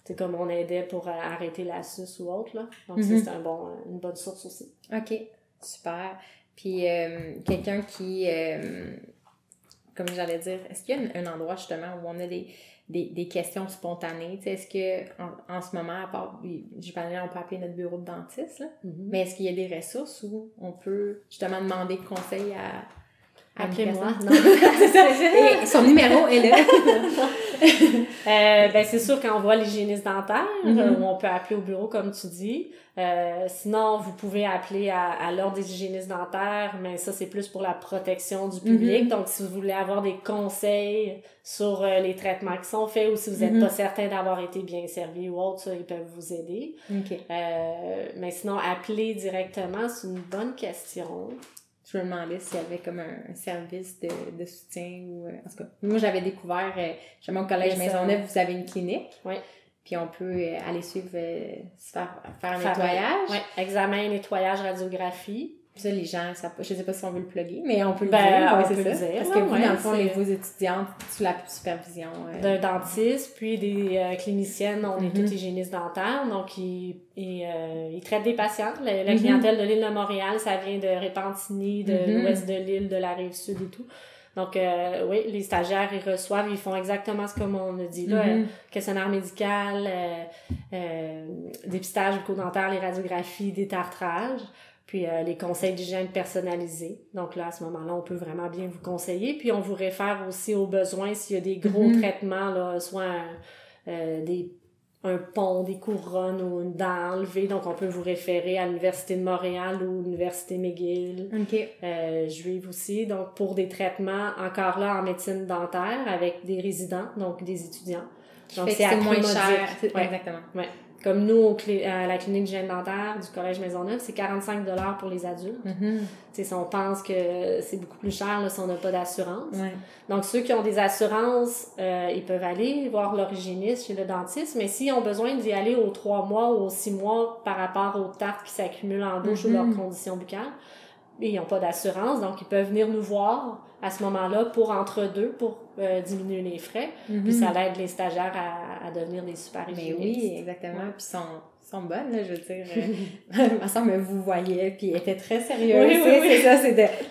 C'est comme on aidait pour arrêter la suce ou autre, là. Donc, c'est une bonne source aussi. OK, super. Puis, quelqu'un qui, comme j'allais dire, est-ce qu'il y a un endroit, justement, où on a des questions spontanées? Tu sais, est-ce que en ce moment, à part, on peut appeler notre bureau de dentiste, là, mais est-ce qu'il y a des ressources où on peut, justement, demander conseil à appelez-moi. Non. Et son numéro est là. C'est sûr qu'on voit l'hygiéniste dentaire, où on peut appeler au bureau, comme tu dis. Sinon, vous pouvez appeler à l'Ordre des hygiénistes dentaires, mais ça, c'est plus pour la protection du public. Donc, si vous voulez avoir des conseils sur les traitements qui sont faits ou si vous n'êtes pas certain d'avoir été bien servi ou autre, ça, ils peuvent vous aider. Mais sinon, appeler directement, c'est une bonne question. Je me demandais s'il y avait comme un service de soutien ou... en tout cas, moi, j'avais découvert, justement, au Collège Maisonneuve, vous avez une clinique. Oui. Puis on peut aller suivre, faire un nettoyage. Oui, examen, nettoyage, radiographie. Puis ça, les gens, je sais pas si on veut le plugger, mais on peut le dire. On peut le dire. Parce que vous, dans le fond, vos étudiantes, sous la supervision... d'un dentiste, puis des cliniciennes, on est toutes hygiénistes dentaires, donc ils traitent des patients. La clientèle de l'île de Montréal, ça vient de Repentigny, de l'ouest de l'île, de la Rive-Sud et tout. Donc, les stagiaires, ils reçoivent, ils font exactement ce comme on a dit là, questionnaire médical, dépistage bucco-dentaire, les radiographies, détartrage. Puis les conseils d'hygiène personnalisés. Donc là, à ce moment-là, on peut vraiment bien vous conseiller. Puis on vous réfère aussi aux besoins s'il y a des gros traitements, là, soit un pont, des couronnes ou une dent enlevée. Donc on peut vous référer à l'Université de Montréal ou l'Université McGill. Juive aussi. Donc pour des traitements, encore là, en médecine dentaire avec des résidents, donc des étudiants. Donc c'est moins cher. Exactement. Ouais. Comme nous, à la clinique d'hygiène dentaire du Collège Maisonneuve, c'est 45 $ pour les adultes. Si on pense que c'est beaucoup plus cher là, si on n'a pas d'assurance. Donc, ceux qui ont des assurances, ils peuvent aller voir leur hygiéniste chez le dentiste, mais s'ils ont besoin d'y aller aux 3 mois ou aux 6 mois par rapport aux tartes qui s'accumulent en bouche ou leurs conditions buccales, ils n'ont pas d'assurance, donc ils peuvent venir nous voir à ce moment-là pour entre-deux, pour diminuer les frais. Puis ça aide les stagiaires à devenir des super hygiénistes. Mais oui, exactement. Puis sont bonnes, là, je veux dire. Ma soeur me vous voyait, puis elle était très sérieuse. Oui. C'est ça,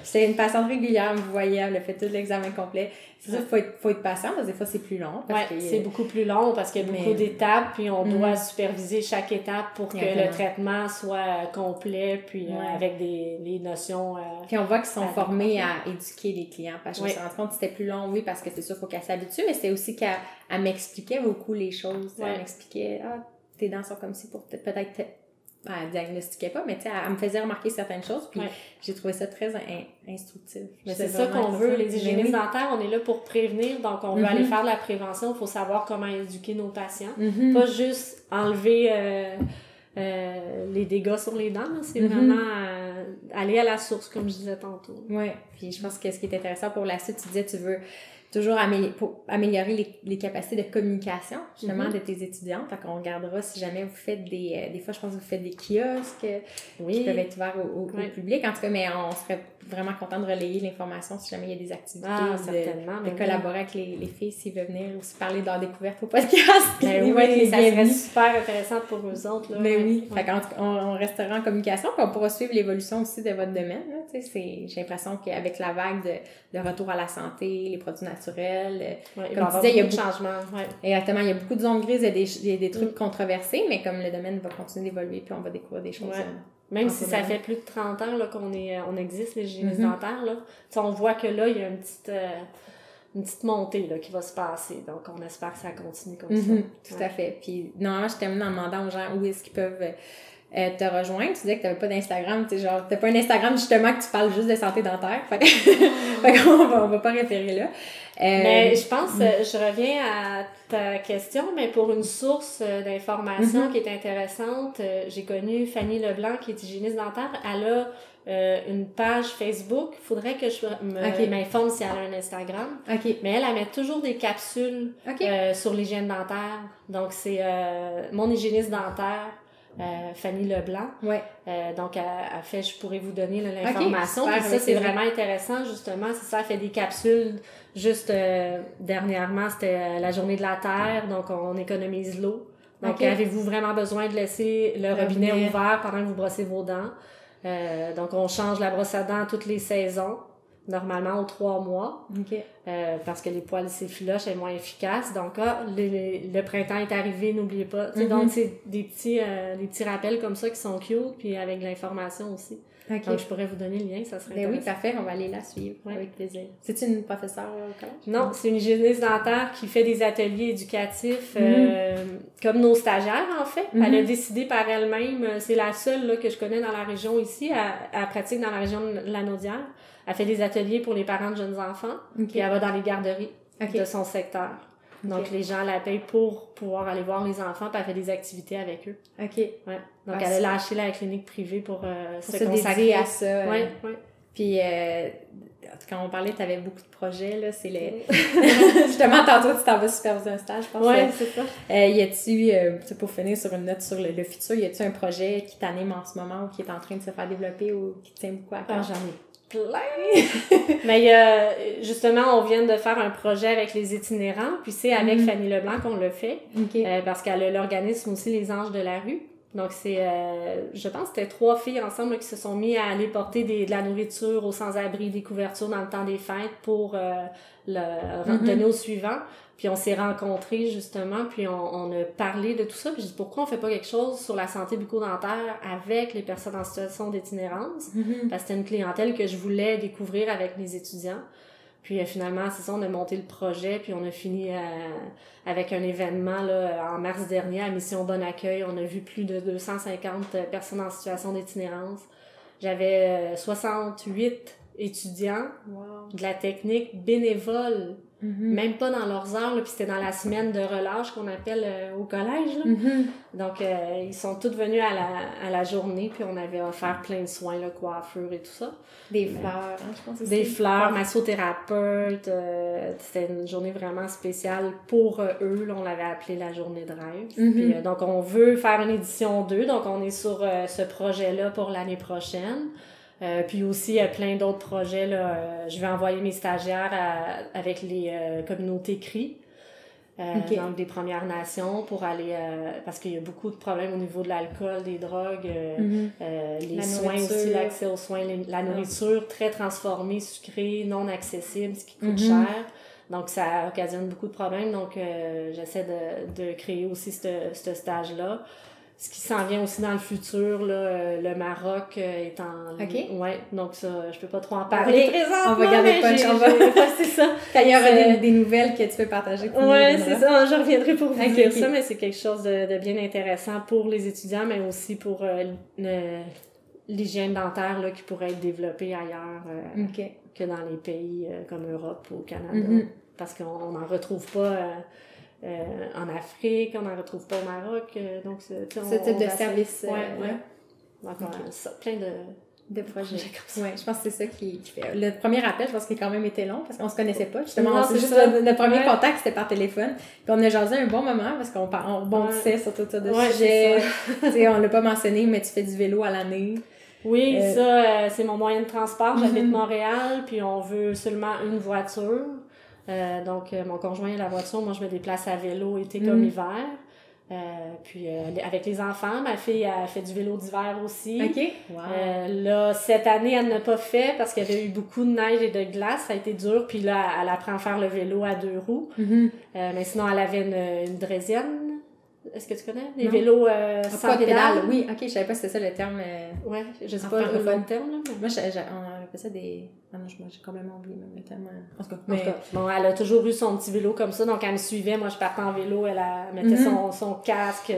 c'était une patiente régulière, me voyait, elle a fait tout l'examen complet. C'est ça, faut être patient, parce que des fois, c'est plus long. C'est beaucoup plus long, parce qu'il y a beaucoup d'étapes, puis on doit superviser chaque étape pour que le traitement soit complet, puis avec les notions... puis on voit qu'ils sont formés à éduquer les clients, parce que je me suis rendu compte que c'était plus long, oui, parce que c'est sûr, il faut qu'elle s'habitue, mais c'était aussi qu'elle m'expliquait beaucoup les choses. Elle m'expliquait, tes dents sont comme ci pour peut-être elle diagnostiquait pas, mais tu sais, elle me faisait remarquer certaines choses, puis j'ai trouvé ça très instructif. Mais c'est ça qu'on veut, les hygiénistes dentaires, on est là pour prévenir, donc on veut aller faire de la prévention, il faut savoir comment éduquer nos patients, pas juste enlever les dégâts sur les dents, c'est vraiment aller à la source, comme je disais tantôt. Oui, puis je pense que ce qui est intéressant pour la suite, tu disais, tu veux toujours améliorer les capacités de communication, justement, de tes étudiantes. Fait qu'on regardera si jamais vous faites des fois, je pense que vous faites des kiosques qui peuvent être ouverts au public. En tout cas, mais on serait vraiment content de relayer l'information si jamais il y a des activités, de collaborer avec les filles s'ils veulent venir aussi parler de leur découverte au podcast. Ça serait super intéressant pour eux autres. Là. Mais oui, fait qu'en tout cas, on restera en communication, puis on pourra suivre l'évolution aussi de votre domaine. Là, j'ai l'impression qu'avec la vague de retour à la santé, les produits naturels, comme tu disais, il y a beaucoup de changements. Exactement, il y a beaucoup de zones grises, il y a des trucs controversés, mais comme le domaine va continuer d'évoluer, puis on va découvrir des choses. Même si ça fait plus de 30 ans là, on existe, les hygiénistes dentaires, là, on voit que là, il y a une petite montée là, qui va se passer. Donc, on espère que ça continue comme ça. Tout à fait. Puis, normalement, je termine en demandant aux gens où est-ce qu'ils peuvent te rejoindre. Tu disais que tu n'avais pas d'Instagram. Tu sais, genre, tu n'as pas un Instagram justement que tu parles juste de santé dentaire. Fait qu'on va pas référer là. Mais je pense, je reviens à ta question, mais pour une source d'information qui est intéressante, j'ai connu Fanny Leblanc, qui est hygiéniste dentaire. Elle a une page Facebook. Il faudrait que je m'informe si elle a un Instagram. Mais elle met toujours des capsules sur l'hygiène dentaire. Donc, c'est mon hygiéniste dentaire. Fanny Leblanc. Donc, elle fait, je pourrais vous donner l'information. Puis ça, c'est vraiment intéressant, justement. C'est ça, elle fait des capsules. Juste dernièrement, c'était la journée de la Terre. Donc, on économise l'eau. Donc, avez-vous vraiment besoin de laisser le robinet ouvert pendant que vous brossez vos dents? Donc, on change la brosse à dents toutes les saisons. Normalement, aux 3 mois. Parce que les poils s'effilochent, elle est moins efficace. Donc, le printemps est arrivé, n'oubliez pas. Donc, c'est des petits rappels comme ça qui sont cute, puis avec de l'information aussi. Donc, je pourrais vous donner le lien, ça serait intéressant. Oui, parfait, on va aller la suivre avec plaisir. C'est-tu une professeure au collège? Non, c'est une hygiéniste dentaire qui fait des ateliers éducatifs comme nos stagiaires, en fait. Elle a décidé par elle-même, c'est la seule là, que je connais dans la région ici, elle pratique dans la région de Lanaudière. Elle fait des ateliers pour les parents de jeunes enfants, puis elle va dans les garderies de son secteur. Donc, les gens la payent pour pouvoir aller voir les enfants, puis elle fait des activités avec eux. Donc, elle a lâché la clinique privée pour se consacrer à ça. Puis, quand on parlait, tu avais beaucoup de projets, là, c'est justement, tantôt, tu t'en vas superviser un stage, je pense. C'est ça. Y a-tu, pour finir sur une note sur le futur, y a-tu un projet qui t'anime en ce moment ou qui est en train de se faire développer ou qui te tient beaucoup à cœur? J'en ai plein! Mais justement, on vient de faire un projet avec les itinérants, puis c'est avec Fanny Leblanc qu'on l'a fait, parce qu'elle a l'organisme aussi Les Anges de la rue. Donc, je pense que c'était 3 filles ensemble là, qui se sont mis à aller porter de la nourriture aux sans-abri, des couvertures dans le temps des fêtes pour donner aux suivants. Puis on s'est rencontrés, justement, puis on a parlé de tout ça. Puis j'ai dit, pourquoi on fait pas quelque chose sur la santé bucco-dentaire avec les personnes en situation d'itinérance? Parce que c'était une clientèle que je voulais découvrir avec mes étudiants. Puis finalement, c'est ça, on a monté le projet, puis on a fini avec un événement là, en mars dernier à Mission Bon Accueil. On a vu plus de 250 personnes en situation d'itinérance. J'avais 68 étudiants de la technique bénévoles, même pas dans leurs heures, là, puis c'était dans la semaine de relâche qu'on appelle au collège. Là. Donc, ils sont tous venus à la journée, puis on avait offert plein de soins, là, coiffure et tout ça. Des fleurs, hein, je pense aussi. Des fleurs, massothérapeute. C'était une journée vraiment spéciale pour eux. Là, on l'avait appelé la journée de rêve. Puis, donc, on veut faire une édition 2. Donc, on est sur ce projet-là pour l'année prochaine. Puis aussi, il y a plein d'autres projets. Là. Je vais envoyer mes stagiaires avec les communautés CRI. Donc des Premières Nations pour aller parce qu'il y a beaucoup de problèmes au niveau de l'alcool, des drogues, les soins aussi, l'accès aux soins, la nourriture très transformée, sucrée, non accessible, ce qui coûte cher. Donc ça occasionne beaucoup de problèmes. Donc j'essaie de créer aussi ce stage-là. Ce qui s'en vient aussi dans le futur, là, le Maroc est en... Ouais, donc ça, je peux pas trop en parler. On va garder le punch, c'est ça. Quand il y aura des nouvelles que tu peux partager. Ouais, c'est ça, je reviendrai pour vous dire ça, mais c'est quelque chose de bien intéressant pour les étudiants, mais aussi pour l'hygiène dentaire là, qui pourrait être développée ailleurs que dans les pays comme Europe ou Canada. Parce qu'on n'en retrouve pas... en Afrique, on n'en retrouve pas au Maroc, donc ce type de service. Donc, ça, plein de projets comme ça. Ouais, je pense que c'est ça qui fait. Le premier appel, je pense qu'il a quand même été long parce qu'on se connaissait pas. Justement, non, c'est juste notre premier contact, c'était par téléphone. Puis on a jasé un bon moment parce qu'on rebondissait sur tout ça de sujets. Tu sais, on l'a pas mentionné, mais tu fais du vélo à l'année. Oui, ça, c'est mon moyen de transport. J'habite Montréal, puis on veut seulement une voiture. Donc, mon conjoint a la voiture, moi je me déplace à vélo été comme hiver. Puis avec les enfants, ma fille a fait du vélo d'hiver aussi. Wow. Là, cette année, elle n'a pas fait parce qu'il y avait eu beaucoup de neige et de glace, ça a été dur. Puis là, elle apprend à faire le vélo à 2 roues. Mais sinon, elle avait une draisienne. Est-ce que tu connais? Les vélos sans pédale. Oui, je savais pas si c'était ça le terme. Ouais, je sais pas le bon terme, là. Mais... Moi, on appelle ça des... Ah non, j'ai complètement oublié même le terme. En tout cas, bon, elle a toujours eu son petit vélo comme ça, donc elle me suivait. Moi, je partais en vélo, elle mettait son casque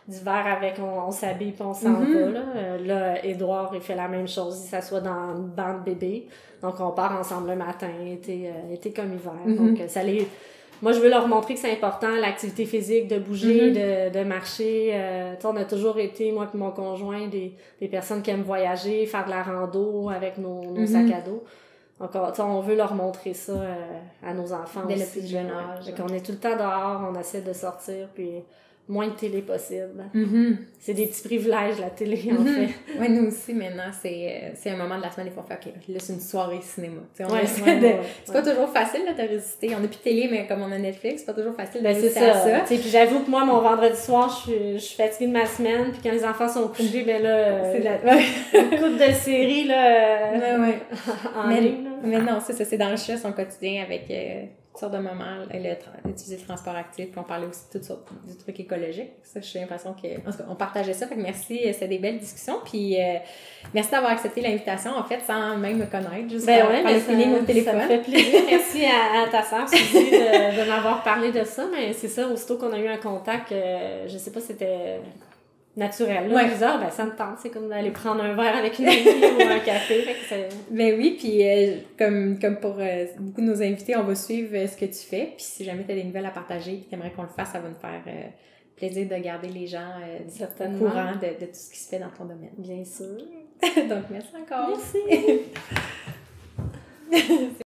d'hiver avec, on s'habille puis on s'en va, là. Là, Édouard, il fait la même chose, il s'assoit dans le banc de bébé. Donc, on part ensemble le matin, été comme hiver. Donc, ça les... Moi, je veux leur montrer que c'est important, l'activité physique, de bouger, de marcher. On a toujours été, moi et mon conjoint, des personnes qui aiment voyager, faire de la rando avec nos sacs à dos. Donc, on veut leur montrer ça à nos enfants dès aussi. Le plus jeune âge. On est tout le temps dehors, on essaie de sortir, puis moins de télé possible. C'est des petits privilèges, la télé, en fait. Oui, nous aussi, maintenant, c'est un moment de la semaine, il faut faire, OK, là, c'est une soirée cinéma. C'est pas toujours facile là, de résister. On n'a plus de télé, mais comme on a Netflix, c'est pas toujours facile de résister à ça. Puis j'avoue que moi, mon vendredi soir, je suis fatiguée de ma semaine, puis quand les enfants sont couchés, ben là, c'est une couple de séries, là, en ligne. Là. Mais non, c'est ça, c'est d'enrichir son quotidien avec... toutes sortes de moments, utiliser le transport actif, puis on parlait aussi toutes sortes du truc écologique. Ça, j'ai l'impression qu'on partageait ça. Fait que merci, c'était des belles discussions. Puis merci d'avoir accepté l'invitation, en fait, sans même me connaître, juste par le feeling au téléphone. Ça me fait plaisir. Merci à ta sœur, Suzy, de m'avoir parlé de ça. Mais c'est ça, aussitôt qu'on a eu un contact, je sais pas si c'était naturel. Là, ben, ça me tente. C'est comme d'aller prendre un verre avec une amie ou un café. Fait que ben oui, puis comme pour beaucoup de nos invités, on va suivre ce que tu fais. Puis si jamais tu as des nouvelles à partager et que tu aimerais qu'on le fasse, ça va nous faire plaisir de garder les gens au courant de tout ce qui se fait dans ton domaine. Bien sûr. Donc, merci encore. Merci.